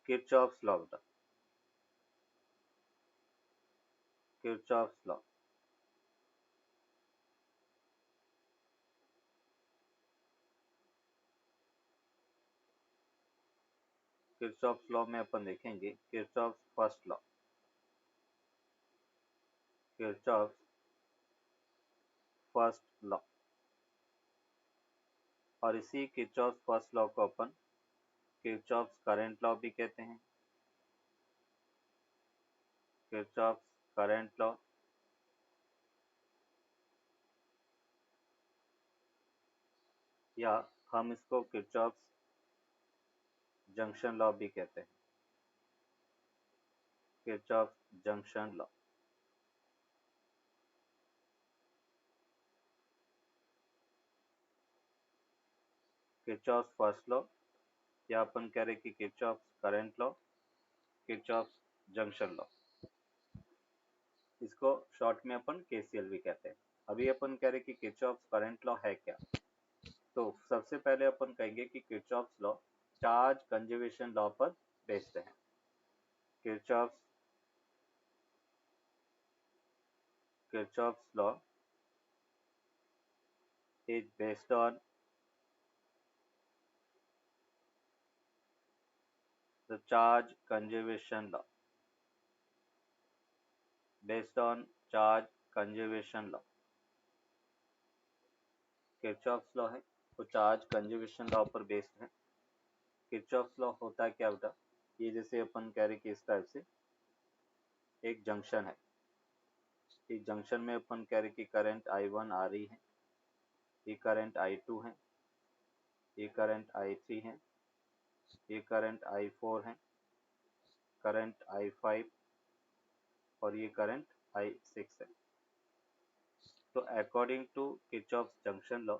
Kirchhoff's law बेटा, Kirchhoff's law. Kirchhoff's law में अपन देखेंगे Kirchhoff's first law, Kirchhoff's first law, और इसी किरचॉफ्स फर्स्ट लॉ को अपन किरचॉफ्स करंट लॉ भी कहते हैं। किरचॉफ्स करंट लॉ या हम इसको किरचॉफ्स जंक्शन लॉ भी कहते हैं, Kirchhoff's junction law. Kirchhoff's first law या अपन कह रहे कि Kirchhoff's current law, Kirchhoff's junction law, इसको शॉर्ट में अपन केसीएल भी कहते हैं। अभी अपन कह रहे कि किरचॉफ्स करंट लॉ है क्या, तो सबसे पहले अपन कहेंगे कि Kirchhoff's law charge conservation law पर बेस्ड है। Kirchhoff's law is based on the charge conservation law. Based on charge conservation law. Kirchhoff's law है वो चार्ज कंजर्वेशन लॉ पर बेस्ड है। किरचॉफ्स लॉ होता है क्या बेटा, ये जैसे अपन कह रहे कि इस टाइप से एक जंक्शन है, इस जंक्शन में अपन कह रहे कि करंट I1 आ रही है, ये करंट I2 है, ये करंट I3 है, ये करंट I4 है, करंट I5 और ये करंट I6 है। तो according to Kirchhoff's junction law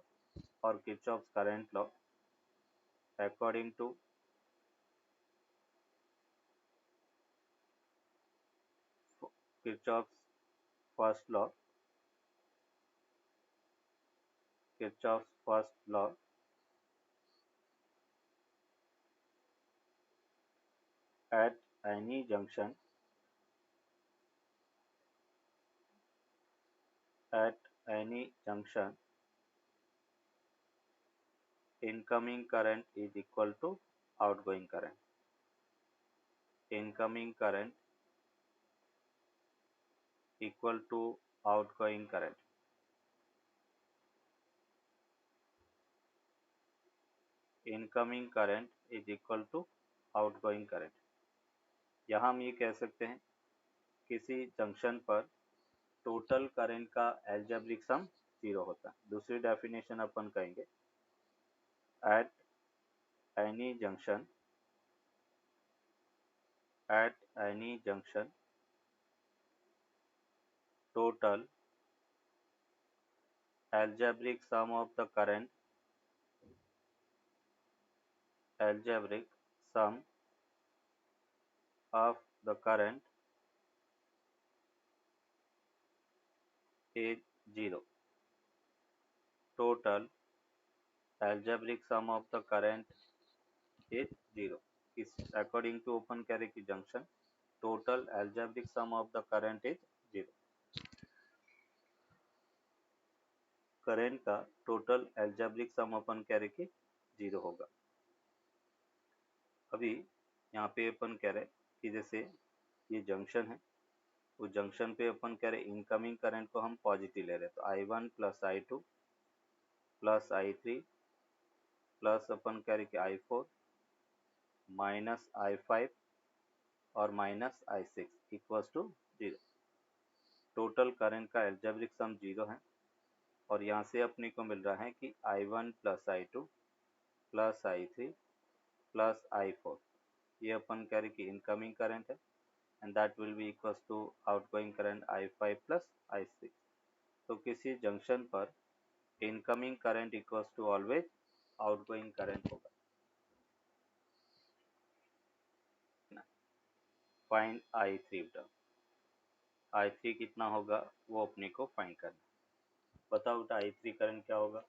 और Kirchhoff's current law, according to Kirchhoff's first law, Kirchhoff's first law at any junction, at any junction incoming current is equal to outgoing current. Incoming current equal to outgoing current. Incoming current is equal to outgoing current. यहाँ हम ये कह सकते हैं किसी junction पर total current का algebraic sum 0 होता है। दूसरी डेफिनेशन अपन कहेंगे at any junction, at any junction total algebraic sum of the current, algebraic sum of the current is 0. Total algebraic sum of the current is 0. इस according to open कह रहे कि junction total algebraic sum of the current is 0. Current का total algebraic sum अपन कह रहे कि 0 होगा। अभी यहाँ पे अपन कह रहे कि जैसे ये जंक्शन है, उस जंक्शन पे अपन कह रहे इनकमिंग करंट को हम पॉजिटिव ले रहे हैं, तो I1 plus I2 plus I3 plus अपन कह रहे कि I4 माइनस I5 और minus I6 equals to 0। Total current का एल्जेब्रिक सम 0 है और यहाँ से अपने को मिल रहा है कि I1 plus I2 plus I3 plus I4, ये अपन कह रहे कि इनकमिंग करंट है and that will be equals to outgoing current I5 plus I6। तो किसी जंक्शन पर incoming current equals to always outgoing current होगा। फाइंड I3 बेटा, I3 कितना होगा वो अपने को फाइंड करना। बताओ बेटा I3 करंट क्या होगा।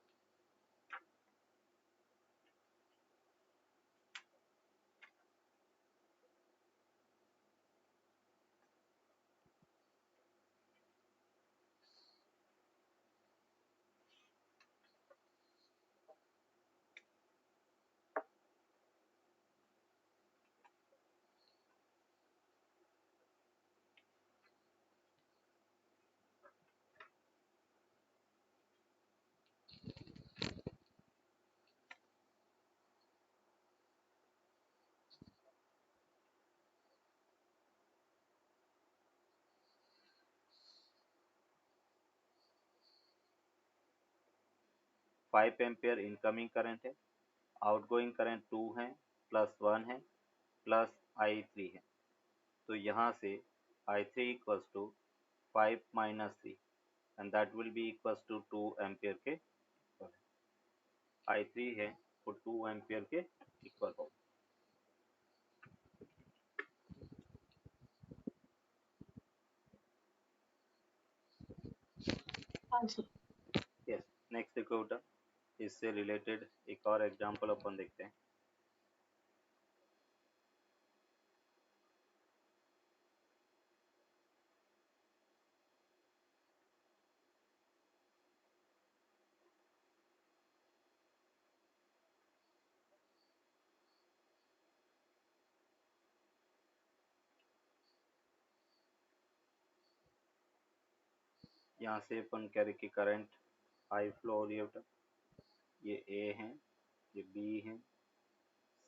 5 एम्पियर इनकमिंग करंट है, आउटगोइंग करंट 2 है, प्लस 1 है, प्लस I3 है। तो यहाँ से I3 equals to 5 minus 3 and that will be equals to 2 ampere के इक्वल है। I3 है वो 2 एम्पियर के इक्वल होगा। हाँ जी। यस, नेक्स्ट देखो बेटा, इससे रिलेटेड एक और एग्जांपल अपन देखते हैं। यहाँ से अपन कह रहे कि करंट आई फ्लो हो रही है बेटा, ये ए है, ये बी है,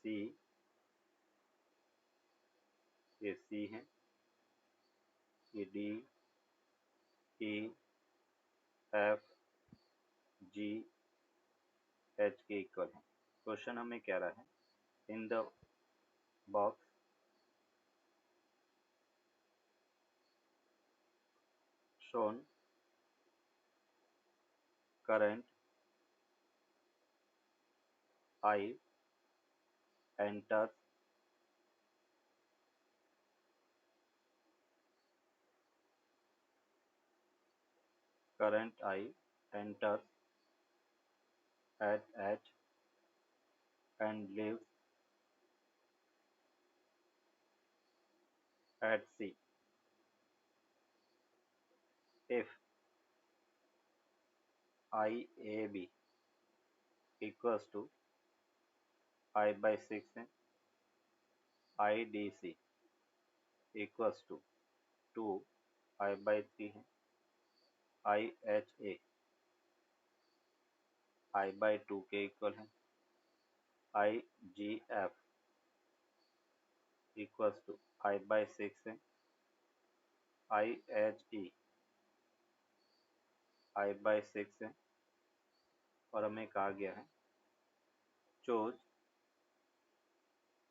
सी, ये सी है, ये डी, ई, एफ, जी, एच के इक्वल है। क्वेश्चन हमें कह रहा है in the box shown current I enters current I enters at H and leaves at C if IAB equals to I by 6 है, IDC equals to 2 I by 3 है, IHA I by 2 के equal है, IGF equals to I by 6 है, IHE I by 6 है, और हमें कहा गया है choose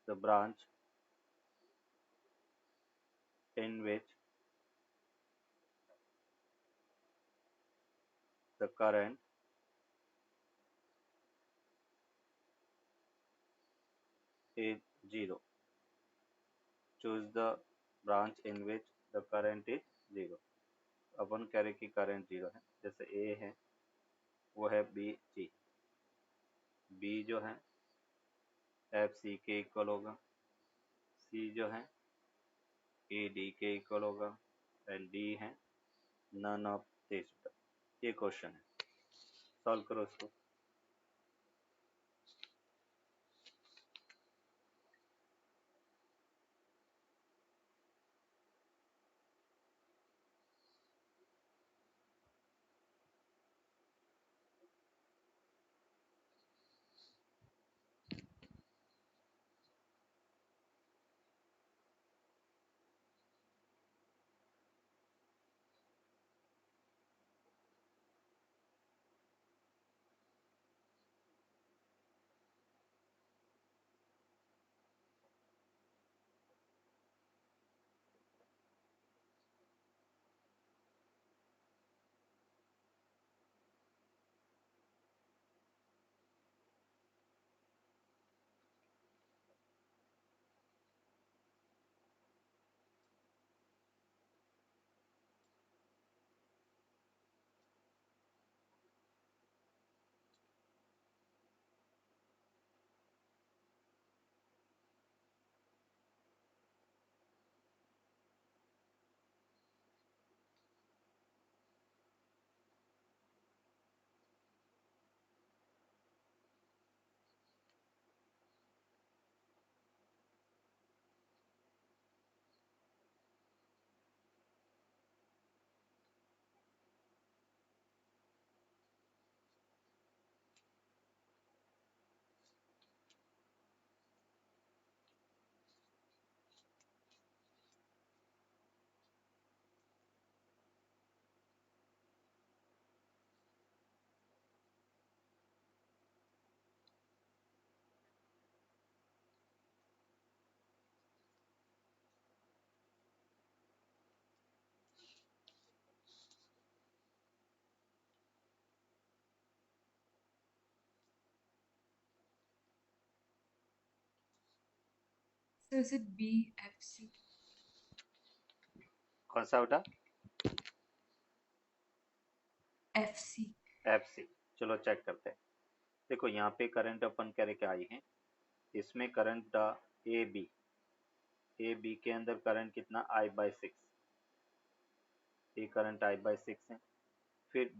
the branch in which the current is 0. Choose the branch in which the current is 0. अपन कह रहे कि करंट 0 है, जैसे A है वो है बी जी, बी जो है एफ सी के इक्वल होगा, सी जो है ए डी के इक्वल होगा, एंड डी है नन ऑफ दिस। ये क्वेश्चन है, सॉल्व करो इसको। So is it BFC? कौन सा बेटा? FC. FC। चलो चेक करते हैं। देखो यहाँ पे करंट अपन कह रहे क्या आई है, इसमें करंट ए बी के अंदर करंट कितना I/6, ये करंट I/6 है। फिर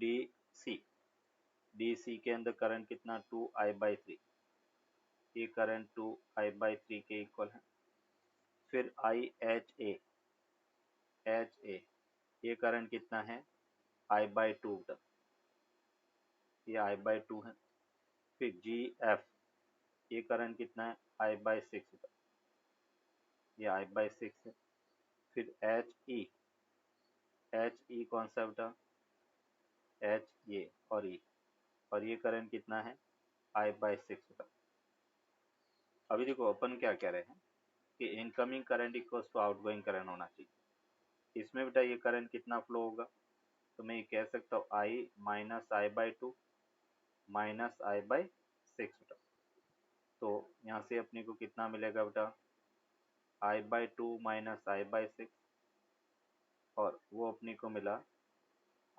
डी सी के अंदर करंट कितना 2I/3, ये करंट 2I/3 के इक्वल है। फिर एच ए ये करंट कितना है I/2, ये I/2 है। फिर जी एफ ये करंट कितना है I/6, ये I/6 है। फिर एच ई कौन सा बेटा, एच ये और ये करंट कितना है I/6 का। अभी देखो अपन क्या कह रहे हैं कि incoming current equals to outgoing current होना चाहिए। इसमें बेटा ये करंट कितना फ्लो होगा, तो मैं ये कह सकता हूँ I minus I/2 minus I/6 बेटा। तो यहाँ से अपने को कितना मिलेगा बेटा, I/2 माइनस I/6 और वो अपने को मिला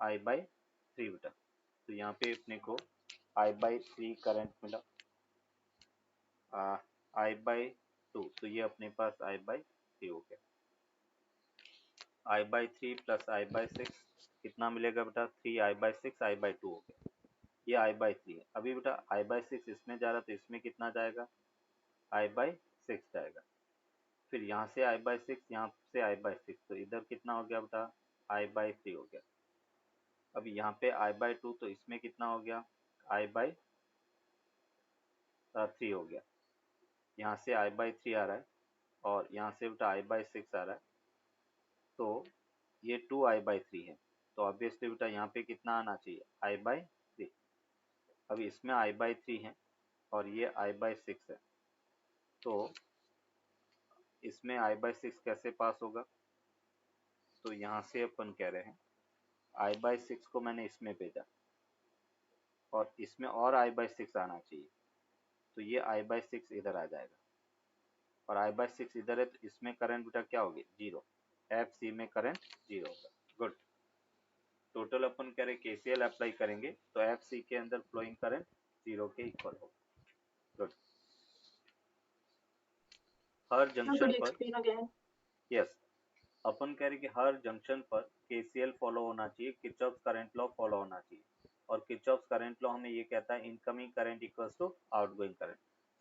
I/3 बेटा। तो यहाँ पे अपने को I/3 करंट मिला, I/2, तो ये अपने पास I/3 हो गया। I/3 प्लस I/6 कितना मिलेगा बेटा, 3I/6 I/2 हो गया, ये I/3 है। अभी बेटा I/6 इसमें जा रहा तो इसमें कितना जाएगा, I/6 जाएगा। फिर यहाँ से I/6 यहाँ से I/6, तो इधर कितना हो गया बेटा, I/3 हो गया। अभी यहाँ पे I/2 तो इसमें कितना हो गया, I/3 हो गया। यहाँ से I/3 आ रहा है और यहाँ से बेटा I/6 आ रहा है, तो ये 2I/3 है। तो ऑब्वियसली बेटा यहाँ पे कितना आना चाहिए, I/3। अभी इसमें I/3 है और ये I/6 है, तो इसमें I/6 कैसे पास होगा, तो यहाँ से अपन कह रहे हैं I/6 को मैंने इसमें भेजा और इसमें और I/6 आना चाहिए, तो ये I/6 इधर आ जाएगा और I/6 इधर है, तो इसमें करंट बेटा क्या होगी, जीरो। एफ सी में करंट जीरो होगा। गुड। टोटल अपन कह रहे केसीएल अप्लाई करेंगे तो एफ सी के अंदर फ्लोइंग करंट जीरो के इक्वल होगा। गुड। हर जंक्शन पर, यस, अपन कह रहे कि हर जंक्शन पर केसीएल फॉलो होना चाहिए, किरचॉफ करंट लॉ फॉलो होना चाहिए। और किरचॉफ करंट लॉ हमें ये कहता है incoming current equals to outgoing current.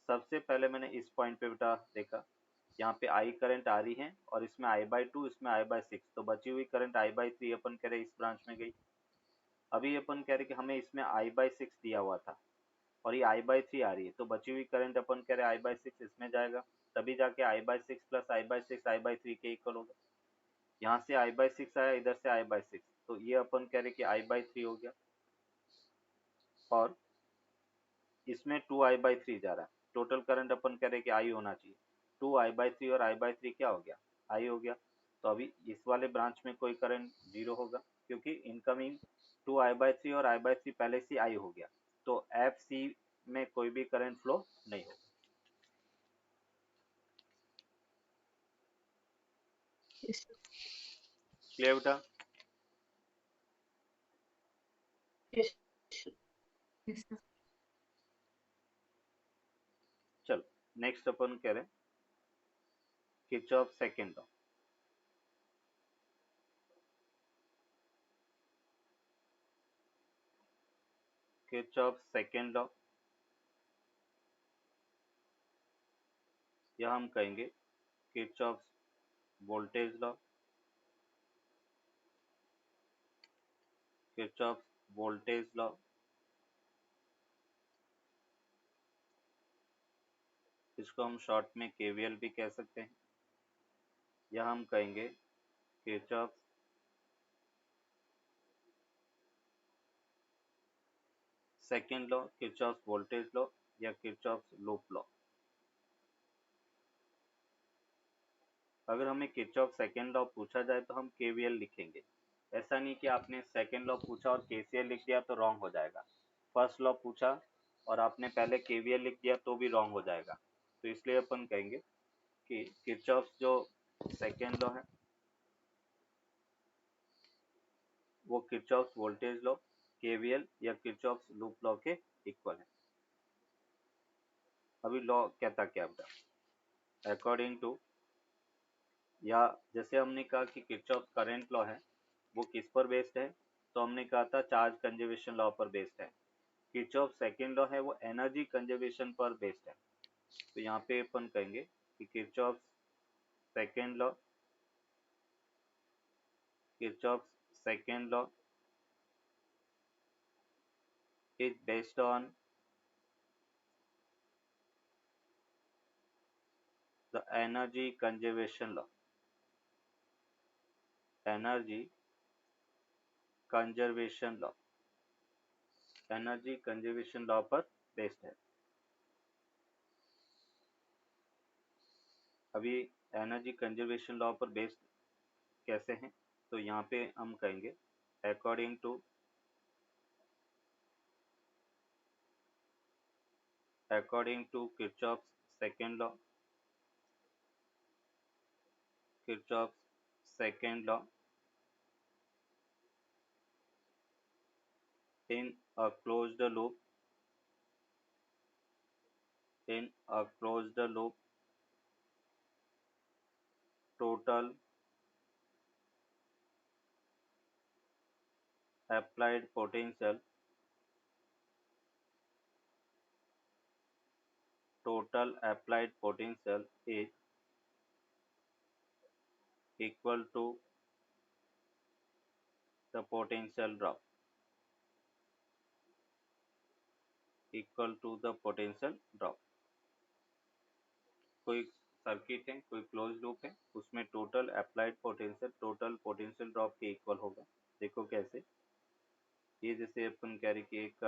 सबसे पहले मैंने इस पॉइंट पे बेटा देखा, यहाँ पे आई करंट आ रही है और इसमें I/2 इसमें I/6, तो बची हुई करंट I/3 अपन कह रहे इस ब्रांच में गई। अभी अपन कह रहे कि हमें इसमें I/6 दिया हुआ था और ये I/3 आ रही है, तो बची हुई करंट अपन कह रहे I/6 इसमें जाएगा, तभी जाके I/6 प्लस I/6 I/3 के इक्वल होगा। यहाँ से I/6 आया, इधर से I/6, तो ये अपन कह रहे कि I/3 हो गया और इसमें 2I/3 जा रहा है। टोटल करंट अपन कह रहे कि I होना चाहिए, 2I/3 और I/3 क्या हो गया, I हो गया। तो अभी इस वाले ब्रांच में कोई करंट जीरो होगा क्योंकि इनकमिंग 2I/3 और I/3 पहले से I हो गया, तो एफ सी में कोई भी करंट फ्लो नहीं होगा। क्लियर बेटा? Yes, sir. चलो नेक्स्ट अपन कह रहे Kirchhoff second law. Kirchhoff second law, या हम कहेंगे Kirchhoff voltage law, Kirchhoff voltage law, इसको हम शॉर्ट में केवीएल भी कह सकते हैं, या हम कहेंगे Kirchhoff second law, Kirchhoff voltage law या किरचॉफ लूप लॉ। अगर हमें किरचॉफ सेकंड लॉ पूछा जाए तो हम केवीएल लिखेंगे। ऐसा नहीं कि आपने सेकंड लॉ पूछा और केसीएल लिख दिया तो रॉन्ग हो जाएगा। फर्स्ट लॉ पूछा और आपने पहले केवीएल लिख दिया तो भी रॉन्ग हो जाएगा। तो इसलिए अपन कहेंगे कि किरचॉफ जो सेकेंड लॉ है वो किरचॉफ वोल्टेज लॉ, केवीएल या किरचॉफ लूप लॉ के इक्वल है। अभी लॉ कहता क्या बता, अकॉर्डिंग टू, या जैसे हमने कहा कि किरचॉफ करंट लॉ है वो किस पर बेस्ड है, तो हमने कहा था चार्ज कंजर्वेशन लॉ पर बेस्ड है। किरचॉफ सेकेंड लॉ है वो एनर्जी कंजर्वेशन पर बेस्ड है। तो यहाँ पे अपन कहेंगे कि Kirchhoff second law, Kirchhoff second law is based on the energy conservation law, energy conservation law, energy conservation law पर बेस्ड है। अभी एनर्जी कंजर्वेशन लॉ पर बेस्ड कैसे हैं, तो यहाँ पे हम कहेंगे according to Kirchhoff second law, Kirchhoff second law in a closed loop, in a closed loop total applied potential, total applied potential is equal to the potential drop, equal to the potential drop। कोई circuit है, कोई close loop है, उसमें total applied potential total potential drop के equal होगा। देखो कैसे, ये जैसे अपन कह रहे कि एक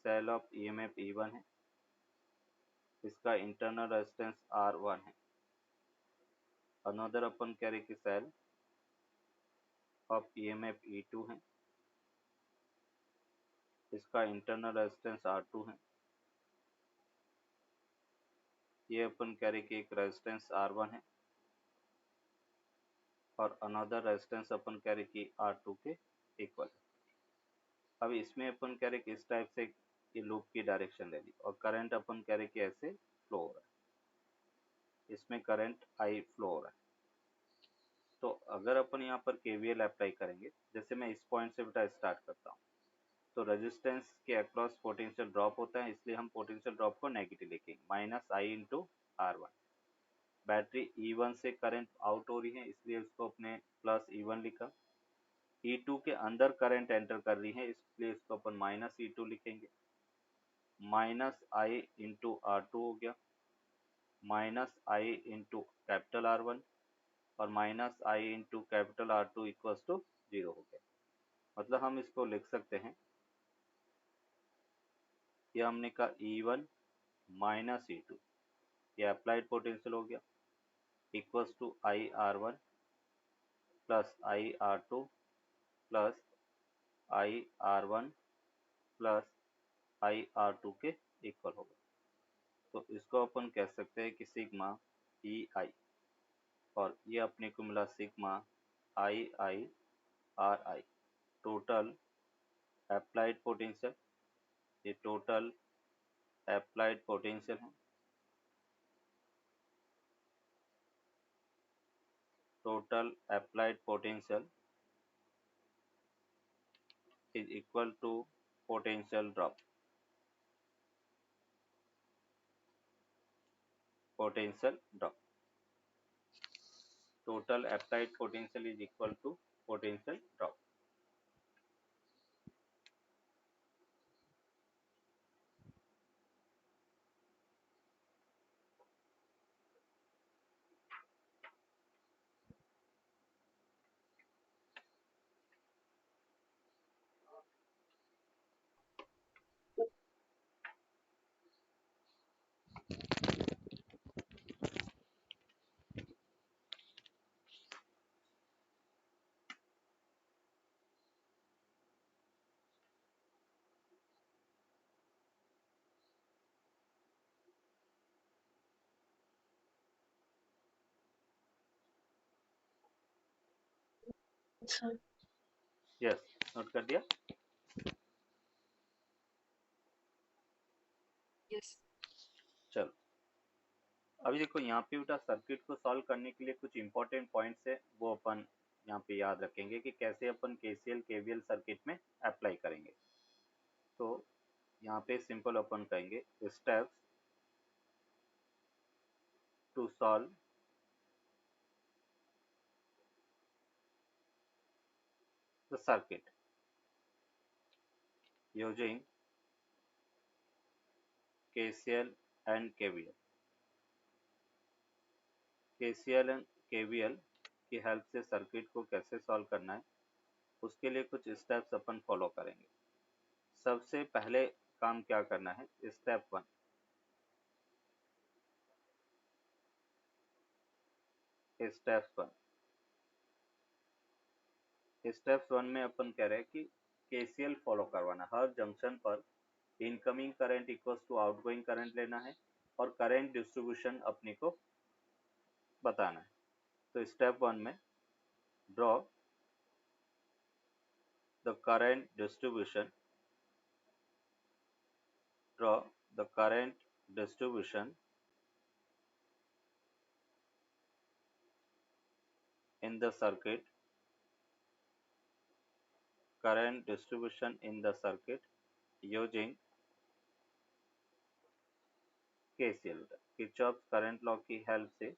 सेल ऑफ ईएमएफ E1 है, इसका इंटरनल रेजिस्टेंस R1 है। अनदर अपन कह रहे कि सेल ऑफ ईएमएफ E2 है, इसका इंटरनल रेजिस्टेंस R2 है। ये अपन कह रहे कि एक रेजिस्टेंस R1 है और अनदर रेजिस्टेंस अपन कह रहे कि R2 के इक्वल है। अब इसमें अपन कह रहे कि इस टाइप से ये लूप की डायरेक्शन ले ली और करंट अपन कह रहे कि ऐसे फ्लो हो रहा है, इसमें करंट I फ्लो हो रहा है। तो अगर अपन यहाँ पर केवीएल अप्लाई करेंगे, जैसे मैं इस पॉइंट से बेटा स्टार्ट करता हूँ, तो रेजिस्टेंस के अक्रॉस पोटेंशियल ड्रॉप होता है, इसलिए हम पोटेंशियल ड्रॉप को नेगेटिव लिखेंगे, -I into R1। Battery E1 से करंट आउट हो रही है, इसलिए इसको अपने +E1 लिखा। E2 के अंदर करंट एंटर कर रही है, इसलिए इसको अपन -E2 लिखेंगे। -I इंटू R2 हो गया, -I इंटू कैपिटल R1 और -I into capital R2 equals to 0 हो गया। मतलब हम इसको लिख सकते हैं, ये हमने कहा E1 -E2, ये अप्लाइड पोटेंशियल हो गया, equals to IR1 plus IR2 plus IR1 plus IR2 के इक्वल होगा। तो इसको अपन कह सकते हैं कि सिग्मा EI, और ये अपने को मिला sigma IIRI, total applied potential, ये टोटल अप्लाइड पोटेंशियल है, total applied potential is equal to potential drop, potential drop, total applied potential is equal to potential drop। Sir. Yes, note कर दिया। Yes. चलो अभी देखो यहाँ पे बेटा सर्किट को सॉल्व करने के लिए कुछ इंपॉर्टेंट पॉइंट्स है, वो अपन यहाँ पे याद रखेंगे कि कैसे अपन केसीएल केवीएल सर्किट में अप्लाई करेंगे। तो यहाँ पे सिंपल अपन कहेंगे steps to solve the circuit using KCL and KVL। KCL and KVL की हेल्प से सर्किट को कैसे सॉल्व करना है, उसके लिए कुछ स्टेप्स अपन फॉलो करेंगे। सबसे पहले काम क्या करना है, स्टेप 1। स्टेप 1 में अपन कह रहे हैं कि KCL फॉलो करवाना, हर जंक्शन पर incoming current equals to outgoing current लेना है और करंट डिस्ट्रीब्यूशन अपने को बताना है। तो स्टेप 1 में draw the current distribution in the circuit using KCL। Kirchhoff current law की हेल्प से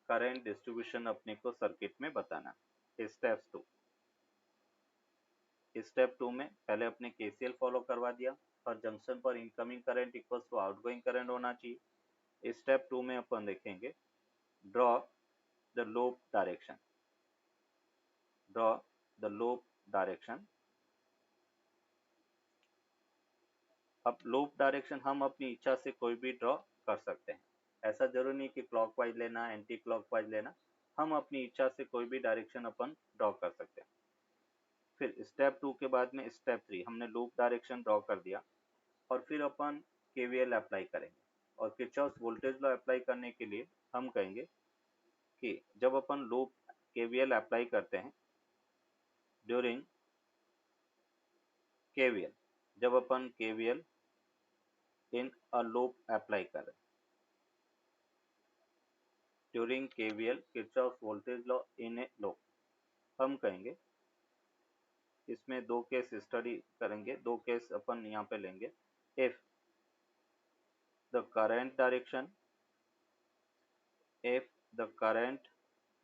करंट डिस्ट्रीब्यूशन अपने को सर्किट में बताना। स्टेप 2 में पहले अपने KCL फॉलो करवा दिया, हर जंक्शन पर incoming current equals to outgoing current होना चाहिए। स्टेप 2 में अपन देखेंगे ड्रॉ द लूप डायरेक्शन। अब लूप डायरेक्शन हम अपनी इच्छा से कोई भी ड्रॉ कर सकते हैं, ऐसा जरूरी नहीं कि क्लॉकवाइज लेना, एंटी क्लॉकवाइज लेना, हम अपनी इच्छा से कोई भी डायरेक्शन अपन ड्रॉ कर सकते हैं। फिर स्टेप 2 के बाद में स्टेप 3, हमने लूप डायरेक्शन ड्रॉ कर दिया और फिर अपन KVL अप्लाई करेंगे। और किरचॉफ वोल्टेज लॉ अप्लाई करने के लिए हम कहेंगे कि जब अपन लूप KVL अप्लाई करते हैं ड्यूरिंग KVL, जब अपन KVL in a loop apply करें during KVL Kirchhoff voltage law in a loop, हम कहेंगे इसमें दो केस स्टडी करेंगे, दो केस अपन यहाँ पे लेंगे। If the current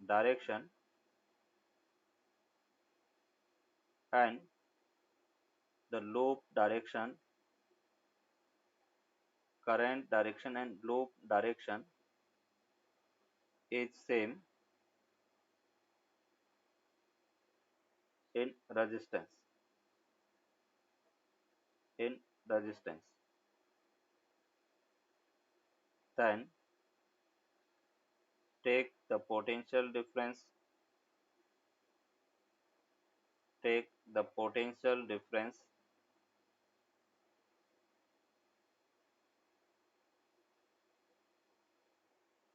direction and the loop direction, current direction and loop direction is same in resistance, then take the potential difference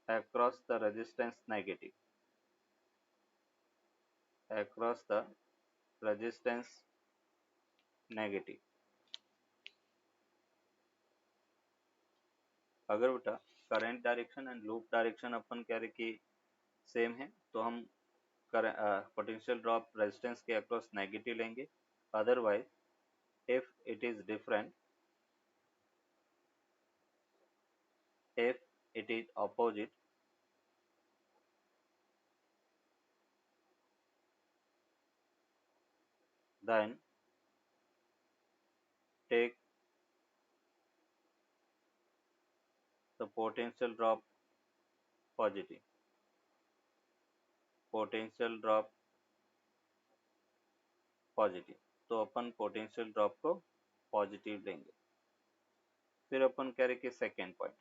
across the resistance negative, अगर बेटा current direction and loop direction अपन कह रहे कि same है तो हम potential drop resistance के अक्रॉस नेगेटिव लेंगे। Otherwise if it is different, if it is opposite, then take the potential drop positive, तो अपन पोटेंशियल ड्रॉप को पॉजिटिव लेंगे। फिर अपन कह रहे कि सेकेंड पॉइंट,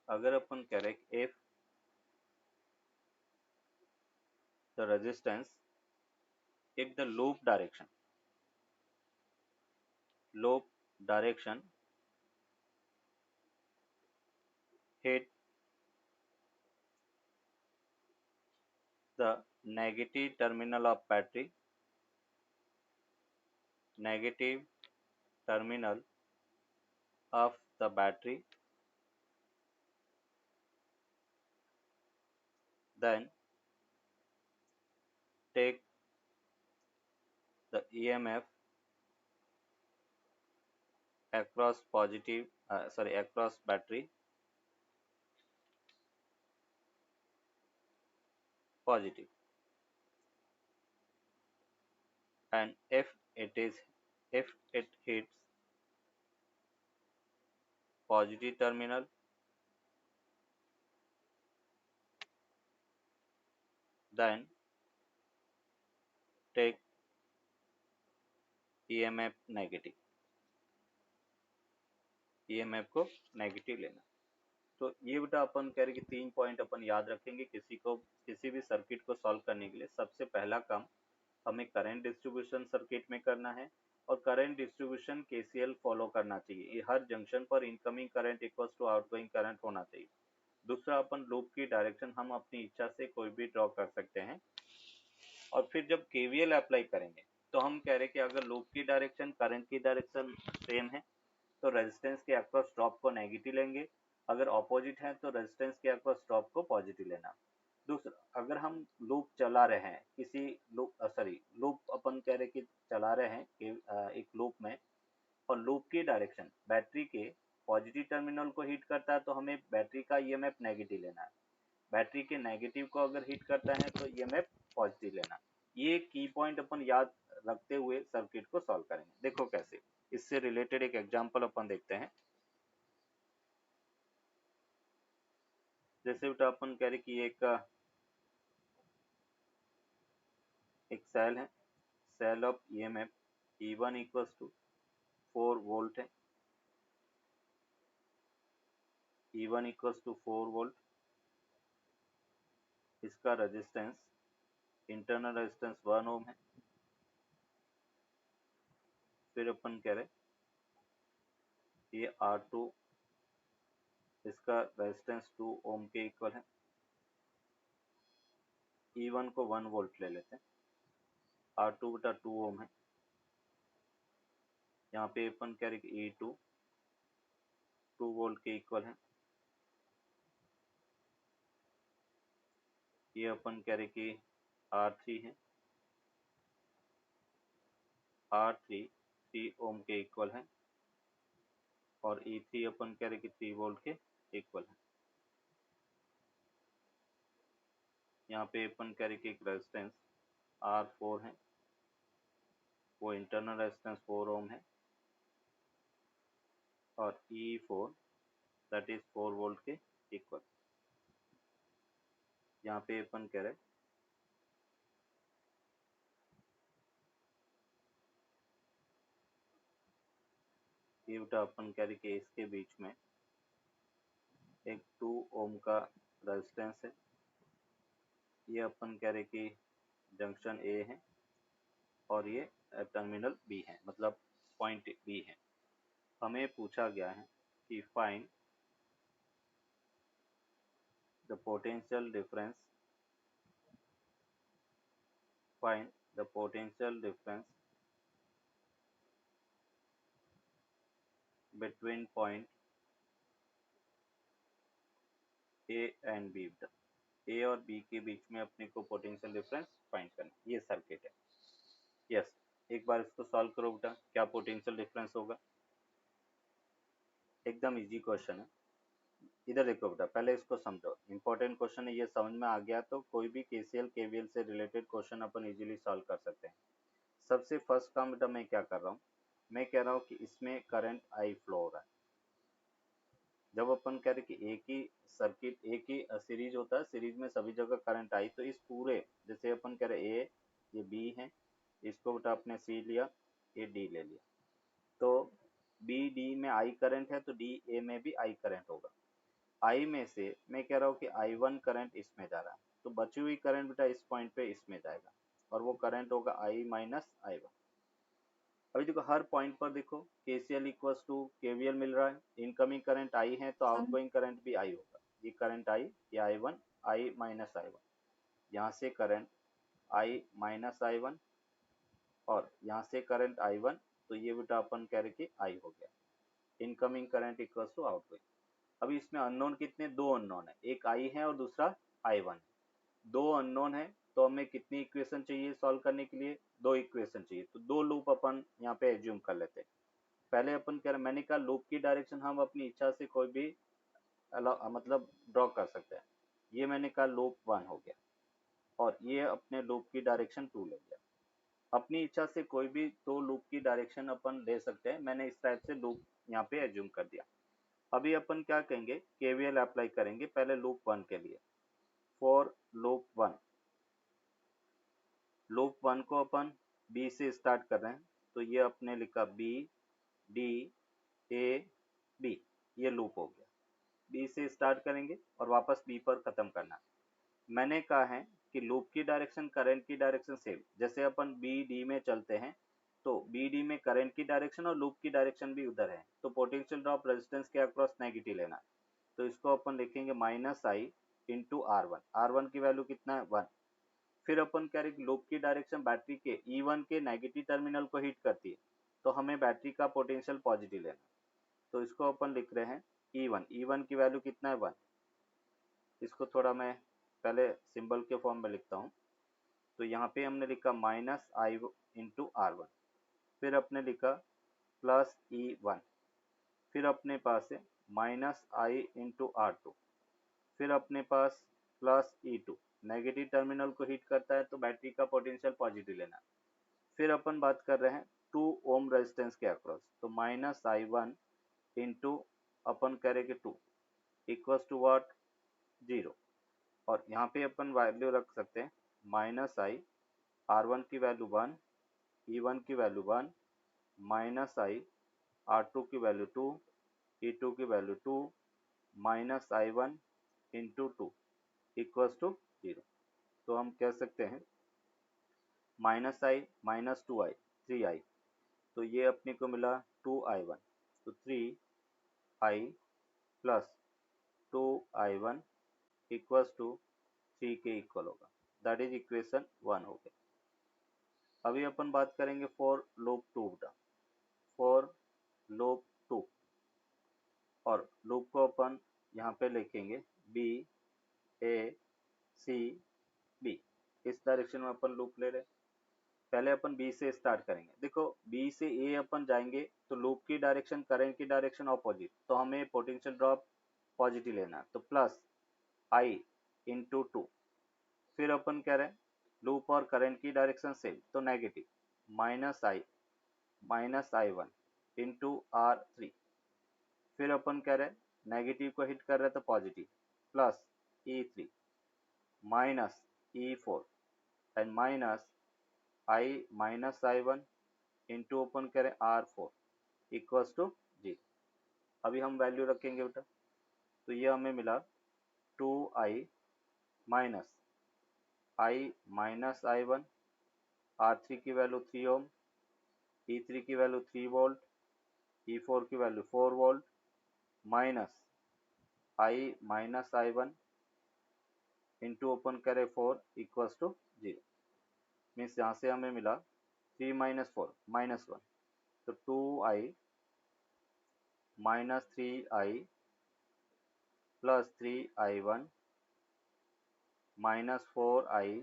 अगर अपन कह रहे if the resistance, if the loop direction hit the negative terminal of battery, negative terminal of the battery, then take the EMF across across battery positive, and if it hits positive terminal, then take EMF negative, EMF को negative लेना। तो ये बेटा अपन कह रहे कि 3 point अपन याद रखेंगे किसी भी सर्किट को सॉल्व करने के लिए। सबसे पहला काम हमें करंट डिस्ट्रीब्यूशन सर्किट में करना है और करंट डिस्ट्रीब्यूशन केसीएल फॉलो करना चाहिए। हर जंक्शन पर incoming current equals to outgoing current होना चाहिए। दूसरा, अपन लूप की डायरेक्शन हम अपनी इच्छा से कोई भी ड्रॉ कर सकते हैं। और फिर जब केवीएल अप्लाई करेंगे तो हम कह रहे कि अगर लूप की डायरेक्शन करंट की डायरेक्शन सेम है तो रेजिस्टेंस के अक्रॉस ड्रॉप को नेगेटिव लेंगे, अगर ऑपोजिट है तो रेजिस्टेंस के अक्रॉस ड्रॉप को पॉजिटिव लेना। दूसरा, अगर हम लूप चला रहे हैं किसी लूप अपन कह रहे कि चला रहे हैं एक लूप में, और लूप की डायरेक्शन बैटरी के पॉजिटिव टर्मिनल को हिट करता है तो हमें बैटरी का ईएमएफ नेगेटिव लेना है। बैटरी के नेगेटिव को अगर हिट करता है तो ईएमएफ पॉजिटिव लेना। ये की पॉइंट अपन याद रखते हुए सर्किट को सॉल्व करेंगे। देखो कैसे, इससे रिलेटेड एक एग्जांपल अपन देखते हैं। जैसे बेटा अपन कह रहे कि एक सेल है, cell of EMF E1 equals to 4 volt है, E1 इक्वल्स टू 4 वोल्ट। इसका रेजिस्टेंस, इंटरनल रेजिस्टेंस 1 ओम है। फिर अपन कह रहे ये R2, इसका रेजिस्टेंस 2 ओम के इक्वल है। E1 को 1 वोल्ट ले लेते हैं, R2 बटा 2 ओम है। यहाँ पे अपन कह रहे कि E2 2 वोल्ट के इक्वल है। ये अपन कह रहे कि R3 है, R3 3 ओम के इक्वल है, और E3 अपन कह रहे कि 3 वोल्ट के इक्वल है। यहाँ पे अपन कह रहे कि एक रेजिस्टेंस R4 है, वो इंटरनल रेजिस्टेंस 4 ओम है, और E4 दैट इज 4 वोल्ट के इक्वल। यहाँ पे अपन कह रहे ये बेटा अपन कह रहे कि इसके बीच में एक 2 ओम का रेजिस्टेंस है। ये अपन कह रहे कि जंक्शन ए है और ये टर्मिनल बी है, मतलब पॉइंट बी है। हमें पूछा गया है कि find the potential difference, find the potential difference between point A and B. A और बी के बीच में अपने को पोटेंशियल डिफरेंस फाइंड करना। ये सर्किट है। यस, एक बार इसको सॉल्व करो बेटा, क्या पोटेंशियल डिफरेंस होगा। एकदम इजी क्वेश्चन है। इधर देखो बेटा, पहले इसको समझो, इंपॉर्टेंट क्वेश्चन है। ये समझ में आ गया तो कोई भी केसीएल केवीएल से रिलेटेड क्वेश्चन अपन इजीली सॉल्व कर सकते हैं। सबसे फर्स्ट काम बेटा मैं क्या कर रहा हूँ, मैं कह रहा हूँ कि इसमें करंट आई फ्लो हो रहा है। जब अपन कह रहे कि एक ही सर्किट, एक ही सीरीज होता है, सीरीज में सभी जगह करंट आई, तो इस पूरे, जैसे अपन कह रहे ए, ये बी है, इसको बेटा आपने सी लिया, ये डी ले लिया, तो बी डी में आई करंट है तो डी ए में भी आई करंट होगा। आई में से मैं कह रहा हूँ कि I1 करंट इसमें जा रहा है, तो बची हुई करंट बेटा इस पॉइंट पे इसमें जाएगा, और वो करंट होगा I माइनस I1। अभी देखो हर पॉइंट पर देखो KCL इक्वल्स टू KVL मिल रहा है। इनकमिंग करंट I है तो हाँ। आउटगोइंग करंट भी I होगा। ये करंट I, ये I1, I माइनस I1। यहाँ से current I minus I one, और यहाँ से करंट I1, तो ये बेटा अपन कह रहे कि I हो गया। Incoming current equals to outgoing. अभी इसमें अननोन कितने, दो अननोन है, एक I है और दूसरा I1 है। दो अननोन है तो हमें कितनी इक्वेशन चाहिए सॉल्व करने के लिए, दो इक्वेशन चाहिए। तो दो लूप अपन यहाँ पे एज्यूम कर लेते हैं। पहले अपन कह रहे, मैंने कहा लूप की डायरेक्शन हम अपनी इच्छा से कोई भी मतलब ड्रॉ कर सकते हैं। ये मैंने कहा लूप 1 हो गया, और ये अपने लूप की डायरेक्शन 2 ले गया। अपनी इच्छा से कोई भी दो लूप की डायरेक्शन अपन ले सकते हैं। मैंने इस टाइप से लूप यहाँ पे एज्यूम कर दिया। अभी अपन क्या कहेंगे, केवीएल अप्लाई करेंगे पहले लूप 1 के लिए। फॉर लूप 1, लूप 1 को अपन बी से स्टार्ट कर रहे हैं, तो ये अपने लिखा बी डी ए बी, ये लूप हो गया। बी से स्टार्ट करेंगे और वापस बी पर खत्म करना। मैंने कहा है कि लूप की डायरेक्शन करंट की डायरेक्शन सेम, जैसे अपन बी डी में चलते हैं तो बी डी में करंट की डायरेक्शन और लूप की डायरेक्शन भी उधर है, तो पोटेंशियल ड्रॉप रेजिस्टेंस के अक्रॉस नेगेटिव लेना। तो इसको अपन लिखेंगे minus I into R one की वैल्यू कितना है, 1। फिर अपन कह रहे लूप की डायरेक्शन बैटरी के E1 के नेगेटिव टर्मिनल को हिट करती है, तो हमें बैटरी का पोटेंशियल पॉजिटिव लेना। तो इसको अपन लिख रहे हैं E1 की वैल्यू कितना है, 1। इसको थोड़ा मैं पहले सिंबल के फॉर्म में लिखता हूँ। तो यहाँ पे हमने लिखा माइनस आई इंटू R1, फिर अपने लिखा प्लस E1, फिर अपने पास है माइनस आई इंटू R2, फिर अपने पास प्लस E2, नेगेटिव टर्मिनल को हिट करता है तो बैटरी का पोटेंशियल पॉजिटिव लेना। फिर अपन बात कर रहे हैं 2 ओम रेजिस्टेंस के अक्रॉस, तो माइनस I1 इंटू अपन करें कि 2 इक्वल्स टू व्हाट, 0। और यहाँ पे अपन वैल्यू रख सकते हैं माइनस आई, R1 की वैल्यू 1, E1 की वैल्यू 1, माइनस आई, R2 की वैल्यू 2, E2 की वैल्यू 2, minus I1 into 2 equals to 0। तो हम कह सकते हैं माइनस आई माइनस 2i, 3i, तो ये अपने को मिला 2i1, तो 3i plus 2i1 equals to 3 के इक्वल होगा। दैट इज इक्वेशन 1 हो गया। अभी अपन बात करेंगे फॉर लूप 2 का। फॉर लूप 2, और लूप को अपन यहाँ पे लिखेंगे बी ए सी बी, इस डायरेक्शन में अपन लूप ले रहे हैं। पहले अपन बी से स्टार्ट करेंगे। देखो बी से ए अपन जाएंगे तो लूप की डायरेक्शन करंट की डायरेक्शन ऑपोजिट, तो हमें पोटेंशियल ड्रॉप पॉजिटिव लेना है, तो प्लस आई इंटू 2। फिर अपन कह रहे हैं लूप और करंट की डायरेक्शन सेम, तो negative, minus I one into R3। फिर अपन कह रहे हैं नेगेटिव को हिट कर रहे हैं तो positive, plus E3 minus E4 and minus I minus I1 into open करें R4 इक्वल्स टू 0। अभी हम वैल्यू रखेंगे बेटा, तो ये हमें मिला 2i माइनस आई माइनस I1, R3 की वैल्यू 3 ओम, E3 की वैल्यू 3 वोल्ट, E4 की वैल्यू 4 वोल्ट, माइनस आई माइनस I1 इंटू ओपन करें 4 इक्वल्स टू 0। मीन्स यहाँ से हमें मिला 3 माइनस 4 माइनस 1, तो 2i minus 3i plus 3i1 minus 4i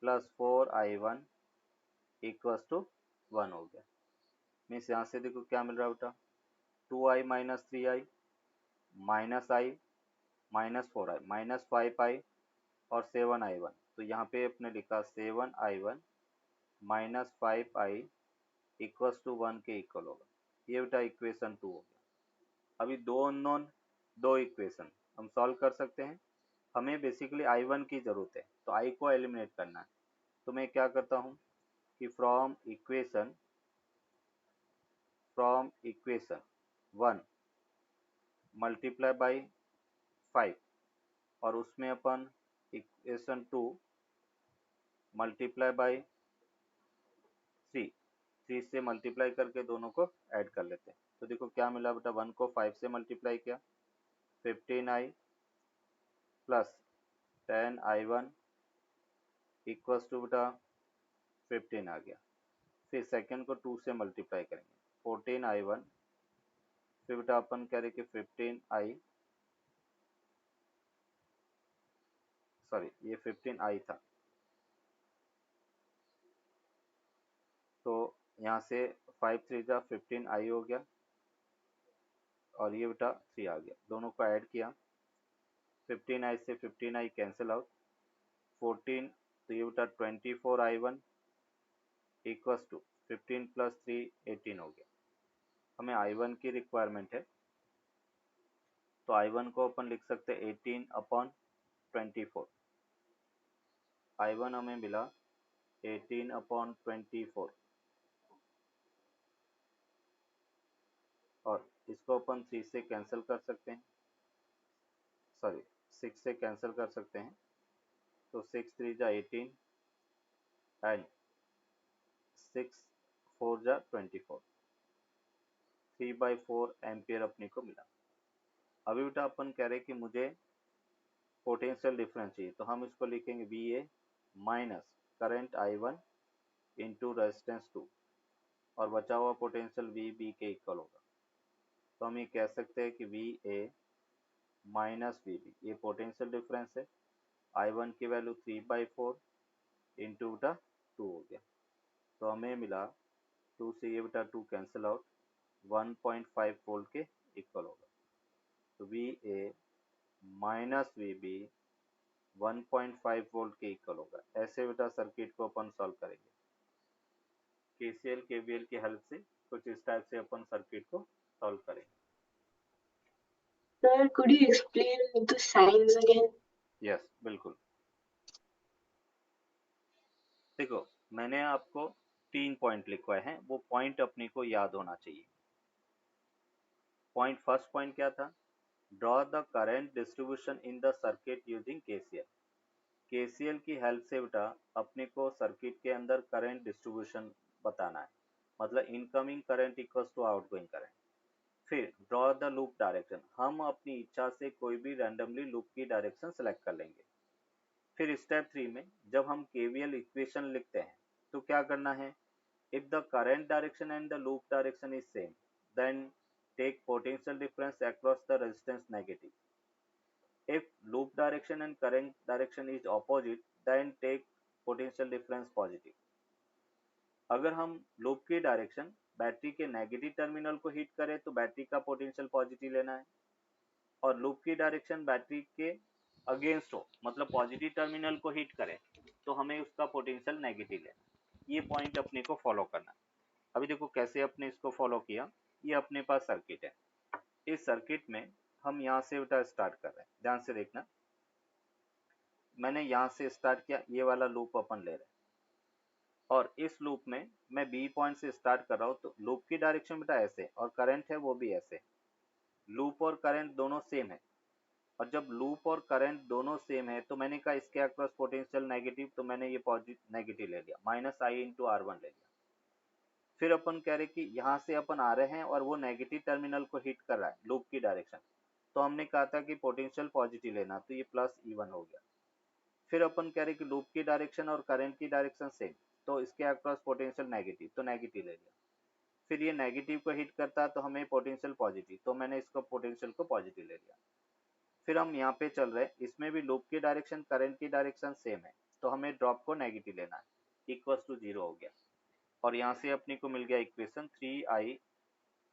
plus 4i1 equals to 1 हो गया। मीन्स यहाँ से देखो क्या मिल रहा है बेटा, 2i minus 3i minus i minus 4i minus 5i और 7i1, तो यहाँ पे अपने लिखा 7i1 minus 5i equals to 1 के इक्वल होगा। ये बेटा इक्वेशन 2 हो गया। अभी दो अननोन, दो इक्वेशन हम सॉल्व कर सकते हैं। हमें बेसिकली I1 की जरूरत है, तो I को एलिमिनेट करना है। तो मैं क्या करता हूँ कि फ्रॉम इक्वेशन 1 मल्टीप्लाई बाई 5, और उसमें अपन इक्वेशन 2 मल्टीप्लाई बाई 3 से मल्टीप्लाई करके दोनों को ऐड कर लेते हैं। तो देखो क्या मिला बेटा, 1 को 5 से मल्टीप्लाई किया 15i plus 10i1 equals to बेटा 15 आ गया। फिर सेकंड को 2 से मल्टीप्लाई करेंगे, 14i1, फिर बेटा अपन कह रहे कि 15i, सॉरी ये 15i था, तो यहाँ से 5 3 जा 15i हो गया, और ये बेटा 3 आ गया। दोनों को ऐड किया, 15i से 15i कैंसिल आउट, 14, तो ये बेटा 24i1 इक्वल्स टू 15 प्लस 3 18 हो गया। हमें i1 की रिक्वायरमेंट है, तो i1 को अपन लिख सकते हैं 18/24। i1 हमें मिला 18/24, और इसको अपन 3 से कैंसिल कर सकते हैं, सॉरी 6 से कैंसिल कर सकते हैं, तो 6 3 जा 18 एंड 6 4 जा 24, 3/4 एम्पियर अपने को मिला। अभी बेटा अपन कह रहे कि मुझे पोटेंशियल डिफरेंस चाहिए, तो हम इसको लिखेंगे VA minus current I1 into resistance 2, और बचा हुआ पोटेंशियल VB के इक्वल होगा। तो हम ये कह सकते हैं कि VA माइनस VB, ये पोटेंशियल डिफरेंस है। I1 की वैल्यू 3/4 इंटू बेटा 2 हो गया, तो हमें मिला 2 से ये बेटा 2 कैंसिल आउट, 1.5 वोल्ट के इक्वल होगा। तो VA माइनस VB 1.5 वोल्ट के इक्वल होगा। ऐसे बेटा सर्किट को अपन सॉल्व करेंगे KCL KVL की हेल्प से, कुछ इस टाइप से अपन सर्किट को सॉल्व करेंगे। Sir, could you explain the signs again? Yes बिल्कुल। देखो मैंने आपको 3 पॉइंट लिखवाए हैं, वो पॉइंट अपने को याद होना चाहिए। पॉइंट फर्स्ट पॉइंट क्या था? Draw the current distribution in the circuit using KCL। KCL की हेल्प से बेटा अपने को सर्किट के अंदर करंट डिस्ट्रीब्यूशन बताना है, मतलब incoming current equals to outgoing current. फिर ड्रॉ द लूप डायरेक्शन, हम अपनी इच्छा से कोई भी रैंडमली लूप की डायरेक्शन सेलेक्ट कर लेंगे। फिर स्टेप 3 में जब हम KVL इक्वेशन लिखते हैं तो क्या करना है? If the current direction and the loop direction is same, then take potential difference across the resistance negative. If loop direction and current direction is opposite, then take potential difference positive. अगर हम loop की direction battery के negative terminal को hit करें तो battery का potential positive लेना है, और लूप की डायरेक्शन बैटरी के अगेंस्ट हो, मतलब पॉजिटिव टर्मिनल को हिट करे, तो हमें उसका पोटेंशियल नेगेटिव लेना। ये पॉइंट अपने को फॉलो करना। अभी देखो कैसे अपने इसको फॉलो किया। ये अपने पास सर्किट है, इस सर्किट में हम यहाँ से उल्टा स्टार्ट कर रहे हैं, ध्यान से देखना। मैंने यहाँ से स्टार्ट किया, ये वाला लूप अपन ले रहे हैं, और इस लूप में मैं बी पॉइंट से स्टार्ट कर रहा हूँ, तो लूप की डायरेक्शन बेटा ऐसे, और करंट है वो भी ऐसे। लूप और करंट दोनों सेम है, और जब लूप और करंट दोनों सेम है तो मैंने कहा इसके अक्रॉस पोटेंशियल नेगेटिव, तो मैंने ये पॉजिटिव नेगेटिव ले लिया, -I इंटू R1 ले लिया। फिर अपन कह रहे कि यहाँ से अपन आ रहे हैं और वो नेगेटिव टर्मिनल को हिट कर रहा है लूप की डायरेक्शन, तो हमने कहा था कि पोटेंशियल पॉजिटिव लेना, तो ये +E1 हो गया। फिर अपन कह रहे कि लूप की डायरेक्शन और करंट की डायरेक्शन सेम, तो इसके अक्रॉस पोटेंशियल नेगेटिव, तो नेगेटिव ले लिया। फिर ये नेगेटिव को हिट करता तो हमें पोटेंशियल पॉजिटिव, तो मैंने इसको पोटेंशियल को पॉजिटिव ले लिया। फिर हम यहाँ पे चल रहे हैं, इसमें भी लूप की डायरेक्शन करंट की डायरेक्शन सेम है, तो हमें ड्रॉप को नेगेटिव लेना है, इक्वल्स टू 0 हो गया। और यहाँ से अपने को मिल गया equation 3i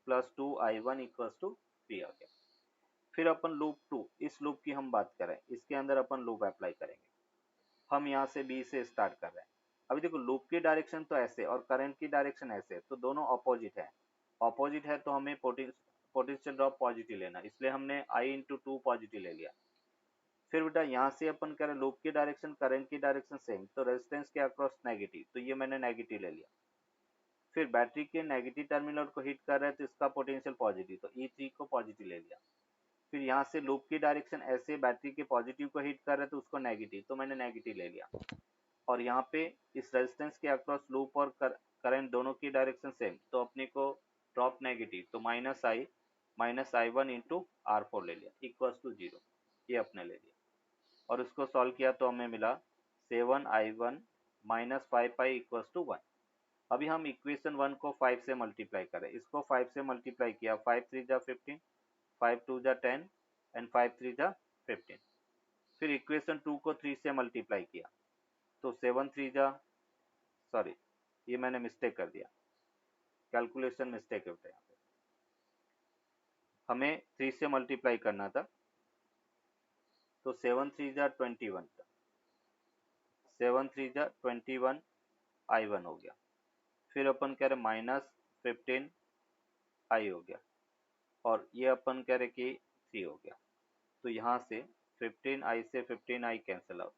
+ 2i1 equals to 3 आ गया। फिर अपन लूप 2, इस लूप की हम बात करें, इसके अंदर अपन लूप अप्लाई करेंगे। हम यहाँ से बी से स्टार्ट कर रहे हैं। अभी देखो लूप की डायरेक्शन तो ऐसे और करंट की डायरेक्शन ऐसे, तो दोनों ऑपोजिट है। ऑपोजिट है तो हमें पोटेंशियल ड्रॉप पॉजिटिव लेना, इसलिए हमने I इंटू 2 पॉजिटिव ले लिया। फिर बेटा यहाँ से अपन करें लूप की डायरेक्शन करंट की डायरेक्शन सेम, तो रेजिस्टेंस के अक्रॉस नेगेटिव, तो ये मैंने नेगेटिव ले लिया। फिर बैटरी के नेगेटिव टर्मिनल को हिट कर रहा है तो इसका पोटेंशियल पॉजिटिव, तो E3 को पॉजिटिव ले लिया। फिर यहाँ से लूप की डायरेक्शन ऐसे बैटरी के पॉजिटिव को हिट कर रहा है तो उसको नेगेटिव, तो मैंने नेगेटिव ले लिया। और यहाँ पे इस रेजिस्टेंस के अक्रॉस लूप और करंट दोनों की डायरेक्शन सेम, तो अपने को ड्रॉप नेगेटिव, तो -I इंटू R4 ले लिया, इक्वल्स टू 0, ये अपने ले लिया। और उसको सॉल्व किया तो हमें मिला 7i1 minus 5i equals to 1। अभी हम इक्वेशन 1 को 5 से मल्टीप्लाई करें, इसको 5 से मल्टीप्लाई किया, 5 3 जा 15, 5 2 जा 10 एंड 5 3 जा 15। फिर इक्वेशन 2 को 3 से मल्टीप्लाई किया, तो 7 3 जा, सॉरी ये मैंने मिस्टेक कर दिया, कैलकुलेशन मिस्टेक होता है यहाँ पे, हमें 3 से मल्टीप्लाई करना था, तो 7 3 जा 21 था, 7 3 जा 21 i1 हो गया। फिर अपन कह रहे माइनस 15 i हो गया, और ये अपन कह रहे कि 3 हो गया। तो यहाँ से 15i से 15i कैंसिल आउट,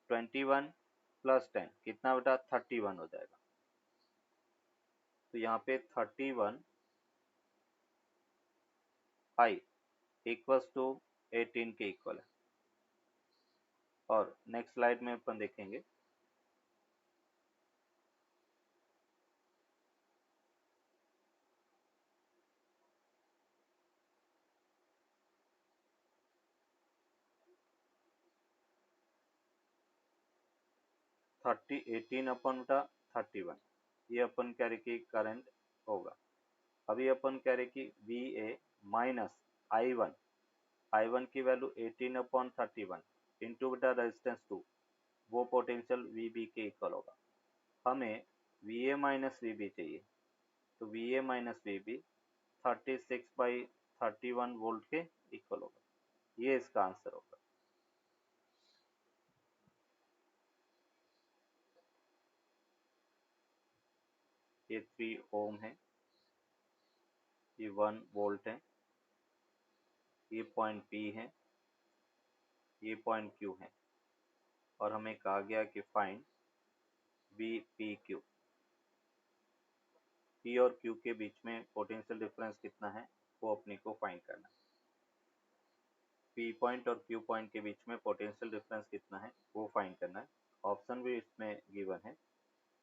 21 प्लस 10 कितना बेटा 31 हो जाएगा। तो यहाँ पे 31i इक्वल्स टू 18 के इक्वल है। और नेक्स्ट स्लाइड में अपन देखेंगे, थर्टी 18 अपन बेटा 31, ये अपन कह रहे कि करंट होगा। अभी अपन कह रहे कि VA माइनस I1 की वैल्यू 18/31 इंटू बेटा रेजिस्टेंस 2, वो पोटेंशियल VB के इक्वल होगा। हमें VA माइनस VB चाहिए, तो VA माइनस VB 36/31 वोल्ट के इक्वल होगा, ये इसका आंसर होगा। ये 3 ओम है, ये 1 वोल्ट है, ये पॉइंट P है, ये पॉइंट Q है, और हमें कहा गया कि फाइंड VPQ। P और Q के बीच में पोटेंशियल डिफरेंस कितना है वो अपने को फाइंड करना है। P पॉइंट और Q पॉइंट के बीच में पोटेंशियल डिफरेंस कितना है वो फाइंड करना है। ऑप्शन भी इसमें गिवन है,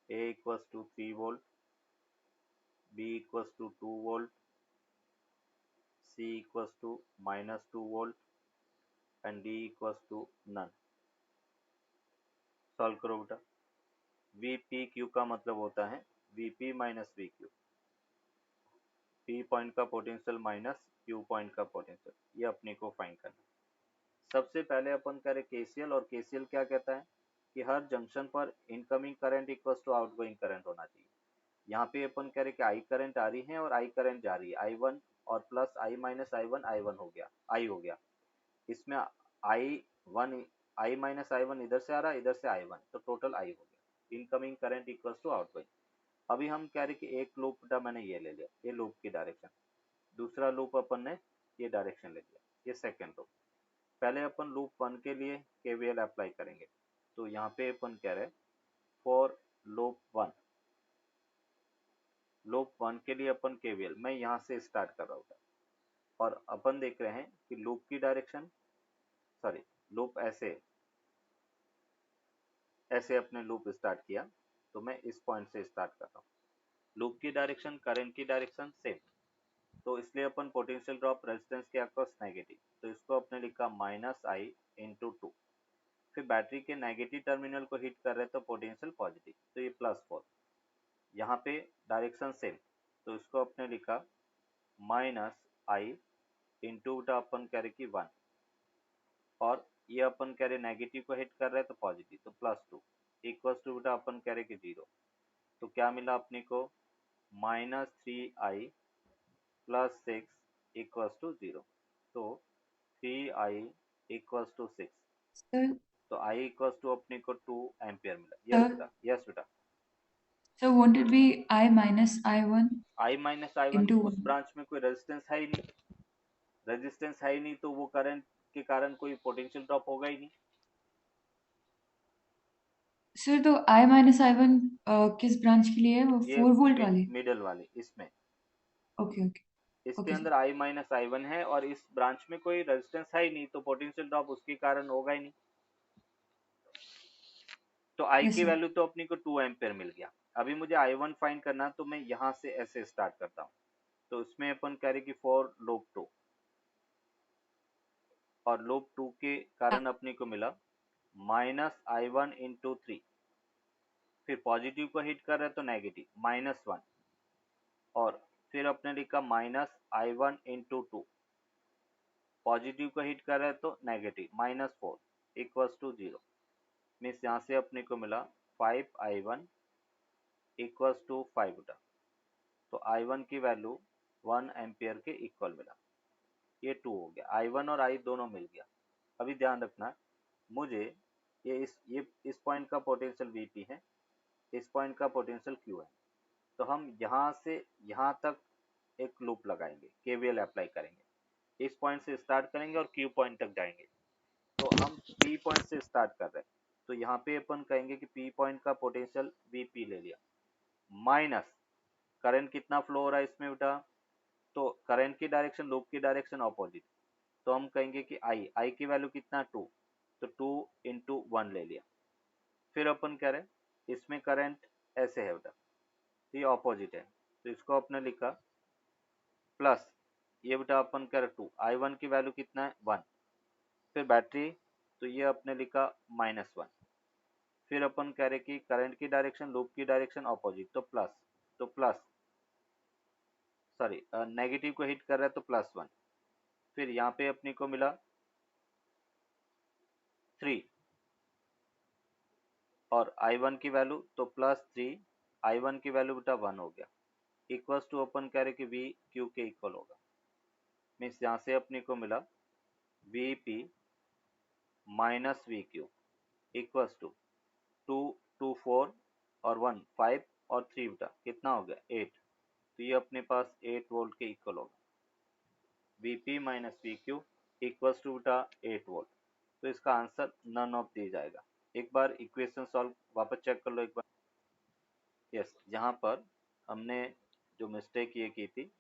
A equals to 3 volt, B equals to 2 volt, C equals to -2 volt and D equals to none. Solve करो बेटा। VPQ का मतलब होता है VP minus VQ, P point का पोटेंशियल माइनस Q पॉइंट का पोटेंशियल, ये अपने को फाइंड करना है। सबसे पहले अपन करें KCL, और KCL क्या कहता है कि हर जंक्शन पर incoming current equals to outgoing current होना चाहिए। यहाँ पे अपन कह रहे कि I करंट आ रही है और I करंट जा रही है, I1 और plus I minus I1 I1 हो गया, I हो गया। इसमें I माइनस I1 इधर से आ रहा है, इधर से I1, तो टोटल I हो गया। Incoming current equals to outgoing. अभी हम कह रहे कि एक लूप का मैंने ये ले लिया, ये लूप की डायरेक्शन, दूसरा लूप अपन ने ये डायरेक्शन ले लिया, ये सेकेंड लूप। पहले अपन लूप 1 के लिए KVL अप्लाई करेंगे, तो यहाँ पे अपन कह रहे फॉर लूप 1 के लिए अपन KVL, मैं यहाँ से स्टार्ट कर रहा हूँ, और अपन देख रहे हैं कि लूप की डायरेक्शन, सॉरी लूप ऐसे अपने लूप स्टार्ट किया, तो मैं इस पॉइंट से स्टार्ट कर रहा हूँ। लूप की डायरेक्शन करंट की डायरेक्शन सेम, तो इसलिए अपन पोटेंशियल ड्रॉप रेजिस्टेंस के अक्रॉस नेगेटिव, तो इसको अपने लिखा -I इंटू 2। फिर बैटरी के नेगेटिव टर्मिनल को हिट कर रहे तो पोटेंशियल पॉजिटिव, तो ये +4। यहाँ पे डायरेक्शन सेम, तो इसको अपने लिखा -I इंटू अपन कह रहे कि 1, और ये अपन कह रहे नेगेटिव को हिट कर रहे तो पॉजिटिव, तो +2 इक्वल्स टू अपन कह रहे कि 0। तो क्या मिला अपने को -3I प्लस 6 इक्वल्स टू 0। तो 3I इक्वल्स टू 6, Sir, तो I इक्वल्स टू अपने को 2 एम्पियर मिला। यस बेटा। so won't it be I minus I1 I minus I1, into उस ब्रांच में कोई रेजिस्टेंस है ही नहीं, तो वो करंट के कारण कोई पोटेंशियल ड्रॉप होगा ही नहीं। सर तो I minus I1 किस ब्रांच के लिए है, वो ये 4 वोल्ट वाली? मिडल वाली, इसमें ओके ओके इसके ओके अंदर I माइनस I1 है, और इस ब्रांच में कोई रेजिस्टेंस है ही नहीं, तो पोटेंशियल ड्रॉप उसके कारण होगा ही नहीं। तो I यस की सर। वैल्यू तो अपनी को 2 एम्पियर मिल गया। अभी मुझे I1 फाइंड करना, तो मैं यहाँ से ऐसे स्टार्ट करता हूँ, तो इसमें अपन कह रहे कि फॉर लूप 2, और लूप 2 के कारण अपने को मिला माइनस I1 इंटू 3, फिर पॉजिटिव को हिट कर रहे तो नेगेटिव -1, और फिर अपने लिखा -I1 इंटू 2, पॉजिटिव को हिट कर रहे तो नेगेटिव -4 इक्वल्स टू 0। मीन्स यहाँ से अपने को मिला 5I1 इक्वल्स टू 5 बेटा, तो I1 की वैल्यू 1 एम्पियर के इक्वल मिला, ये 2 हो गया, I1 और I दोनों मिल गया। अभी ध्यान रखना, मुझे ये इस पॉइंट का पोटेंशियल Vp है, इस पॉइंट का पोटेंशियल Q है, तो हम यहाँ से यहाँ तक एक लूप लगाएंगे, KVL अप्लाई करेंगे, इस पॉइंट से स्टार्ट करेंगे और Q पॉइंट तक जाएंगे। तो हम P पॉइंट से स्टार्ट कर रहे हैं, तो यहाँ पे अपन कहेंगे कि P पॉइंट का पोटेंशियल Vp ले लिया, माइनस करंट कितना फ्लो हो रहा है इसमें बेटा, तो करंट की डायरेक्शन, लूप की डायरेक्शन ऑपोजिट, तो हम कहेंगे कि I की वैल्यू कितना 2, तो 2 इंटू 1 ले लिया। फिर अपन कह रहे हैं इसमें करंट ऐसे है बेटा, ये ऑपोजिट है, तो इसको अपने लिखा प्लस, ये बेटा अपन कह रहे 2, I1 की वैल्यू कितना है 1, फिर बैटरी, तो ये अपने लिखा -1, फिर अपन कह रहे कि करंट की डायरेक्शन, लूप की डायरेक्शन ऑपोजिट, तो प्लस सॉरी नेगेटिव को हिट कर रहा है तो +1, फिर यहाँ पे अपने को मिला 3 और I1 की वैल्यू तो +3, I1 की वैल्यू बेटा 1 हो गया, इक्वल्स टू अपन कह रहे कि VQ के इक्वल होगा। मीन्स यहाँ से अपने को मिला VP minus VQ equals to 2, 2, 4 और 1 5 और 3 बेटा कितना हो गया 8, तो ये अपने पास 8 वोल्ट के इक्वल होगा। VP minus VQ equals to बेटा 8 वोल्ट, तो इसका आंसर नन ऑफ दी जाएगा। एक बार इक्वेशन सॉल्व वापस चेक कर लो एक बार। यस, यहाँ पर हमने जो मिस्टेक ये की थी,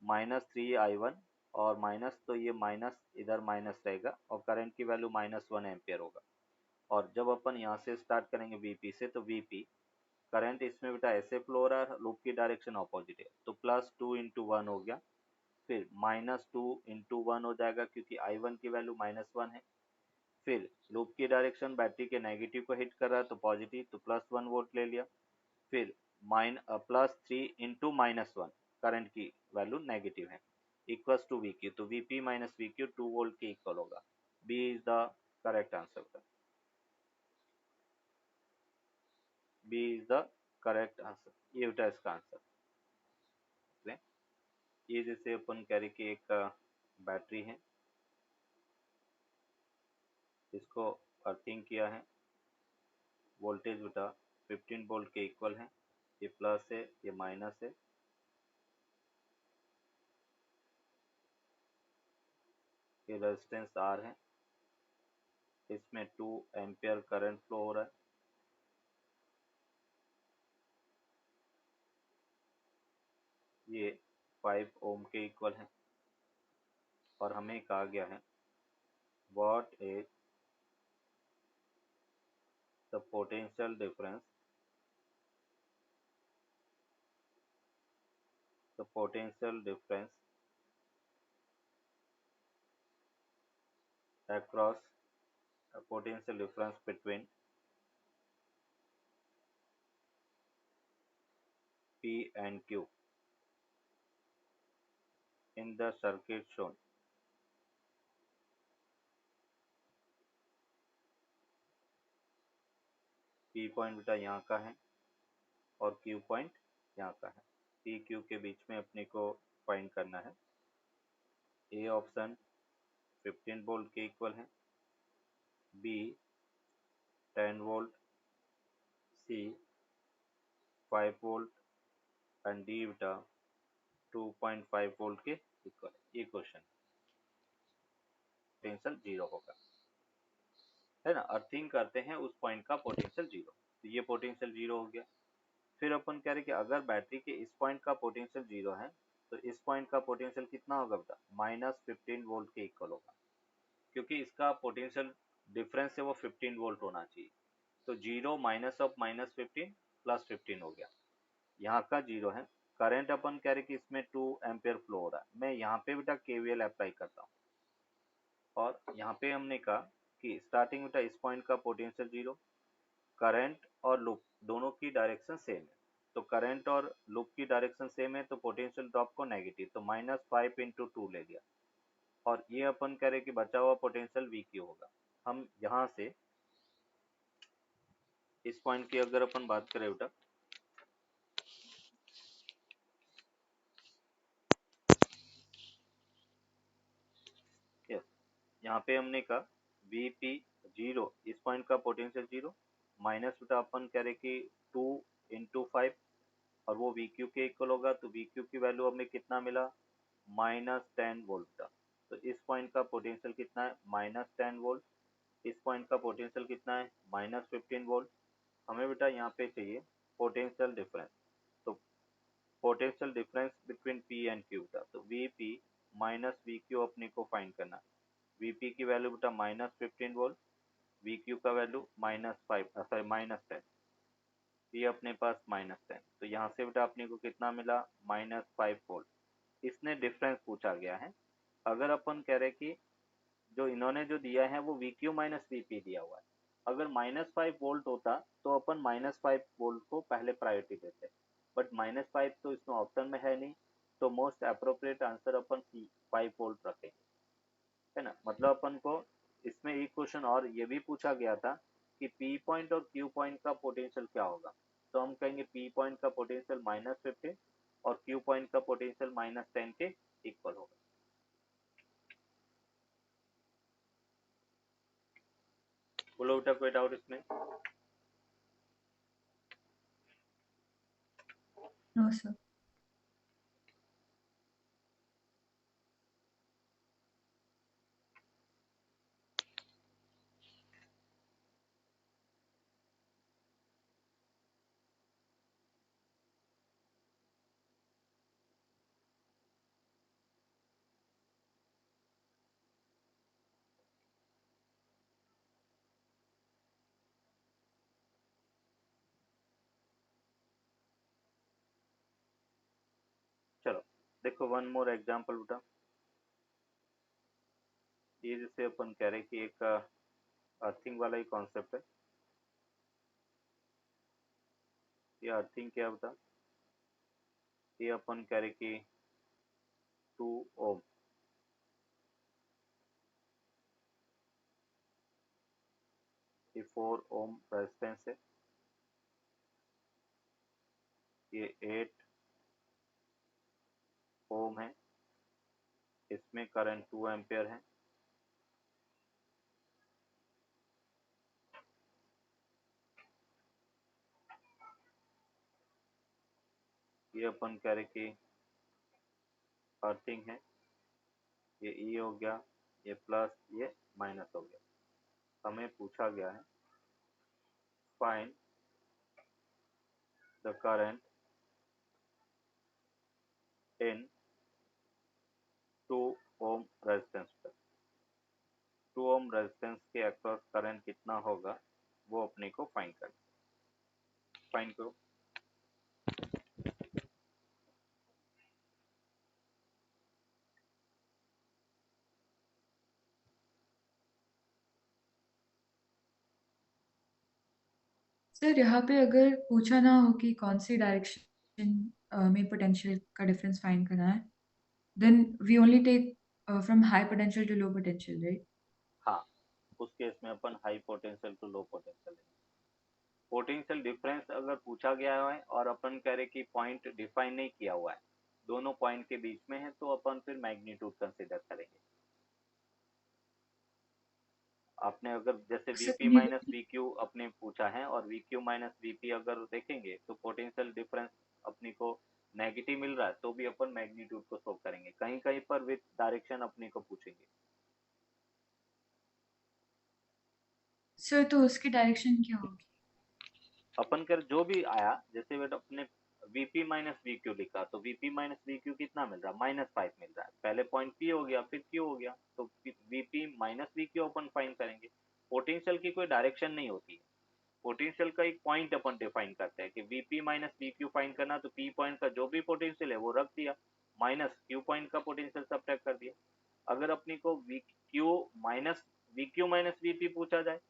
-3I1 और माइनस, तो ये माइनस इधर माइनस रहेगा और करंट की वैल्यू -1 एम्पियर होगा, और जब अपन यहाँ से स्टार्ट करेंगे VP से, तो VP करंट इसमें बेटा ऐसे फ्लो हो रहा है, लूप की डायरेक्शन ऑपोजिट है, तो +2 इंटू 1 हो गया, फिर -2 इंटू 1 हो जाएगा क्योंकि I1 की वैल्यू -1 है, फिर लूप की डायरेक्शन बैटरी के नेगेटिव को हिट कर रहा है तो पॉजिटिव, तो +1 वोल्ट ले लिया, फिर +3 इंटू -1, करंट की वैल्यू नेगेटिव है, इक्वल्स टू VQ, तो VP माइनस VQ 2 वोल्ट के इक्वल होगा। B is the correct answer, B is the correct answer, ये बेटा इसका आंसर। ये जैसे अपन कह रहे कि एक बैटरी है, इसको अर्थिंग किया है, वोल्टेज बेटा 15 वोल्ट के इक्वल है, ये प्लस है ये माइनस है, ये रेजिस्टेंस R है, इसमें 2 एम्पियर करंट फ्लो हो रहा है, ये 5 ओम के इक्वल है, और हमें कहा गया है what is the potential difference, the potential difference across potential difference between P and Q in the circuit shown। P point बेटा यहाँ का है और Q पॉइंट यहाँ का है, P Q के बीच में अपने को फाइंड करना है। ए ऑप्शन 15 वोल्ट के इक्वल है, B 10 volt, C 5 volt and D बेटा 2.5 वोल्ट के इक्वल है। ये क्वेश्चन पोटेंशियल 0 होगा, है ना, अर्थिंग करते हैं उस पॉइंट का पोटेंशियल 0, तो ये पोटेंशियल 0 हो गया। फिर अपन कह रहे कि अगर बैटरी के इस पॉइंट का पोटेंशियल 0 है तो इस पॉइंट का पोटेंशियल कितना होगा बेटा, -15 वोल्ट के इक्वल होगा, क्योंकि इसका पोटेंशियल डिफरेंस है वो 15 वोल्ट होना चाहिए, तो 0 माइनस ऑफ -15 प्लस 15 हो गया, यहाँ का 0 है। करंट अपन कह रहे कि इसमें 2 एम्पियर फ्लो हो रहा है, मैं यहाँ पे बेटा KVL अप्लाई करता हूँ, और यहाँ पे हमने कहा कि स्टार्टिंग बेटा इस पॉइंट का पोटेंशियल 0, करंट और लूप दोनों की डायरेक्शन सेम है, तो करंट और लूप की डायरेक्शन सेम है तो पोटेंशियल ड्रॉप को नेगेटिव, तो -5 इंटू 2 ले लिया, और ये अपन कह रहे कि बचा हुआ पोटेंशियल वी क्यू होगा। हम यहाँ से इस पॉइंट की अगर अपन बात करें बेटा, यस, यहाँ पे हमने कहा Vp 0, इस पॉइंट का पोटेंशियल 0, माइनस बेटा अपन कह रहे कि 2 इंटू 5, और वो Vq के इक्वल होगा, तो Vq की वैल्यू हमें कितना मिला, -10 वोल्ट था। तो इस पॉइंट का पोटेंशियल कितना है, -10 वोल्ट। इस पॉइंट का पोटेंशियल कितना है, -15 वोल्ट। हमें बेटा यहाँ पे चाहिए पोटेंशियल डिफरेंस, तो potential difference between P and Q था, तो Vp माइनस Vq अपने को फाइंड करना है। Vp की वैल्यू बेटा -15 वोल्ट, Vq का वैल्यू -10, ये अपने पास -10, तो यहाँ से बेटा अपने को कितना मिला, -5 वोल्ट। इसने डिफरेंस पूछा गया है। अगर अपन कह रहे कि जो इन्होंने जो दिया है वो VQ माइनस VP दिया हुआ है, अगर -5 वोल्ट होता तो अपन -5 वोल्ट को पहले प्रायोरिटी देते, बट -5 तो इसमें ऑप्शन में है नहीं, तो मोस्ट अप्रोप्रिएट आंसर अपन 5 वोल्ट रखेंगे, है ना। मतलब अपन को इसमें एक क्वेश्चन और ये भी पूछा गया था कि P पॉइंट और Q पॉइंट का पोटेंशियल क्या होगा, तो हम कहेंगे P पॉइंट का पोटेंशियल -15 और Q पॉइंट का पोटेंशियल -10 के इक्वल होगा। बोलो बेटा कोई डाउट इसमें? No sir. चलो देखो वन मोर एग्जांपल बेटा, ये जैसे अपन कह रहे कि एक अर्थिंग वाला ही कॉन्सेप्ट है। ये अर्थिंग क्या बता, ये अपन कह रहे कि 2 ओम, ये 4 ओम रेजिस्टेंस है, ये 8 ओम है, इसमें करंट 2 एम्पियर है, ये अपन कह रहे कि अर्थिंग है, ये ई हो गया, ये प्लस ये माइनस हो गया। हमें पूछा गया है find the current in 2 ohm resistance पर। 2 ओम रेजिस्टेंस के अक्रॉस करंट कितना होगा वो अपने को फाइंड करना, फाइंड करो। सर यहाँ पे अगर पूछा ना हो कि कौन सी डायरेक्शन में पोटेंशियल का डिफरेंस फाइंड करना है, then we only take from high potential to low potential, right? हाँ, उस केस में अपन high potential to low potential. Potential difference अगर पूछा गया है और अपन कह रहे कि पॉइंट डिफाइन नहीं किया हुआ है, दोनों पॉइंट के बीच में है, तो अपन फिर मैग्नीट्यूड कंसीडर करेंगे। आपने अगर जैसे सर Vp ये माइनस VQ अपने पूछा है और VQ माइनस VP अगर देखेंगे तो पोटेंशियल डिफरेंस अपने को नेगेटिव मिल रहा है, तो भी अपन मैग्नीट्यूड को शो करेंगे, कहीं कहीं पर विथ डायरेक्शन अपने को पूछेंगे। सर तो उसकी डायरेक्शन क्या होगी? अपन कर जो भी आया, जैसे बेटा अपने Vp माइनस VQ लिखा, तो Vp माइनस VQ कितना मिल रहा है, -5 मिल रहा है। पहले पॉइंट P हो गया, फिर Q हो गया, तो Vp माइनस VQ अपन फाइंड करेंगे। पोटेंशियल की कोई डायरेक्शन नहीं होती है, पोटेंशियल का एक पॉइंट अपन डिफाइन करते हैं कि Vp माइनस VQ फाइंड करना, तो P पॉइंट का जो भी पोटेंशियल है वो रख दिया, माइनस Q पॉइंट का पोटेंशियल सब्ट्रैक्ट कर दिया। अगर अपनी को VQ minus we Q minus V P पूछा जाए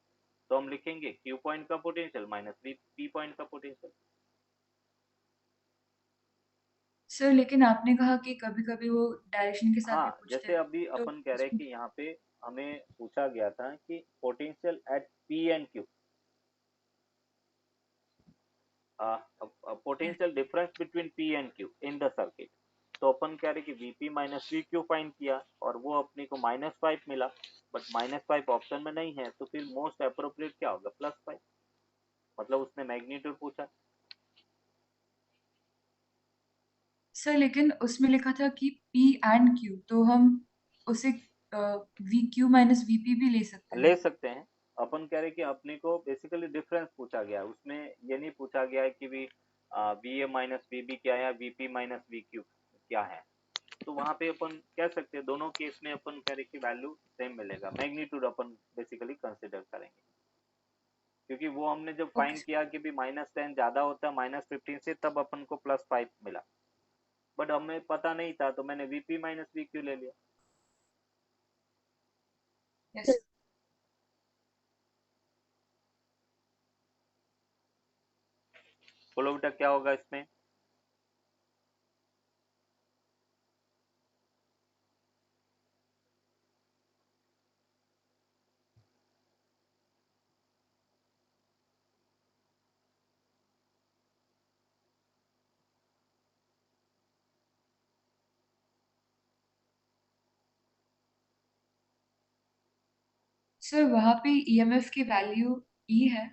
तो हम लिखेंगे क्यू पॉइंट का potential minus V P point का पोटेंशियल। सर लेकिन आपने कहा कि कभी-कभी वो डायरेक्शन के साथ भी हाँ, पूछते जैसे हैं, अभी तो अपन कह रहे हैं उसमें कि यहाँ पे हमें पूछा गया था कि potential at P and Q, potential difference between P and Q in the circuit. तो अपन कह रहे कि VP minus we Q find किया और वो अपने को -5 मिला, बट -5 ऑप्शन में नहीं है, तो फिर मोस्ट अप्रोप्रिएट क्या होगा, +5। मतलब उसने मैग्नीट्यूड पूछा। सर लेकिन उसमें लिखा था कि पी एंड क्यू, तो हम उसे वी क्यू माइनस वीपी भी ले सकते ले हैं। सकते हैं। अपन कह रहे कि अपने को बेसिकली डिफरेंस पूछा गया है, उसमें ये नहीं पूछा गया है कि भी V A minus V B क्या है या वीपी माइनस वी क्यू क्या है। तो वहां पे अपन कह सकते हैं दोनों केस में अपन कह रहे कि वैल्यू सेम मिलेगा, मैग्नीट्यूड अपन बेसिकली कंसिडर करेंगे, क्योंकि वो हमने जब ओके फाइंड किया कि भी -10 ज्यादा होता है -15 से, तब अपन को +5 मिला, बट हमें पता नहीं था तो मैंने वीपी माइनस वी क्यू ले लिया। यस। बोलो बेटा क्या होगा इसमें। सर वहाँ पे ईएमएफ की वैल्यू ई है।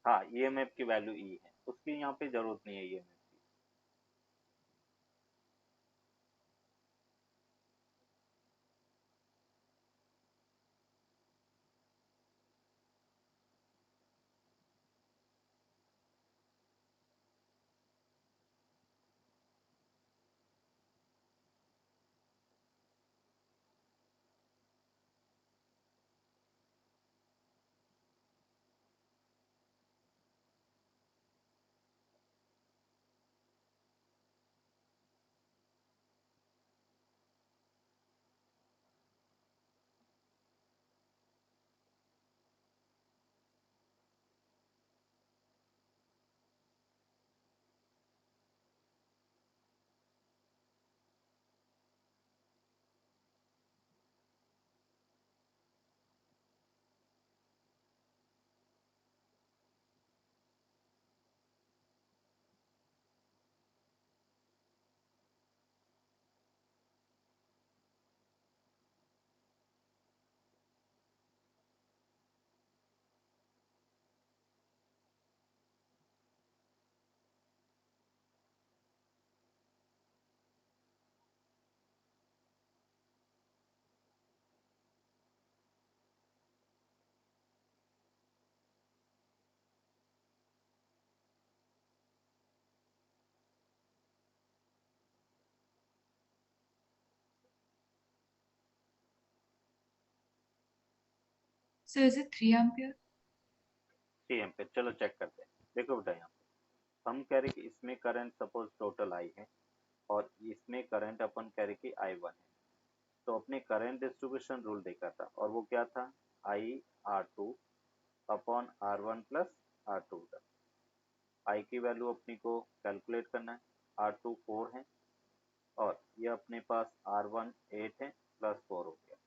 हाँ, ईएमएफ की वैल्यू ई है, उसकी यहाँ पे जरूरत नहीं है EMF. Sir is it 3 ampere? 3 ampere, चलो चेक करते हैं। देखो बेटा यहाँ पे हम कह रहे कि इसमें करंट सपोज टोटल आई है और इसमें करंट अपन कह रहे कि I1 है। तो अपने करंट डिस्ट्रीब्यूशन रूल देखा था और वो क्या था, I R two upon R1 plus R2 था। आई की वैल्यू अपने को कैलकुलेट करना है, R2 4 है और ये अपने पास R1 8 है, प्लस 4 हो गया,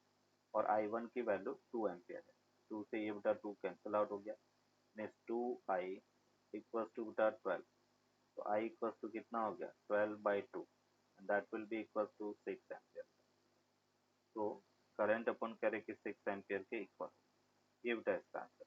और I1 की वैल्यू 2 एम्पियर है। 2 से ये बेटा 2 कैंसिल आउट हो गया, नेक्स्ट 2I इक्वल्स टू बेटा 12। तो I इक्वल्स टू कितना हो गया, 12/2, and that will be equals to 6 ampere. तो करंट अपन करें कि 6 एम्पियर के इक्वल, ये बेटा इसका आंसर।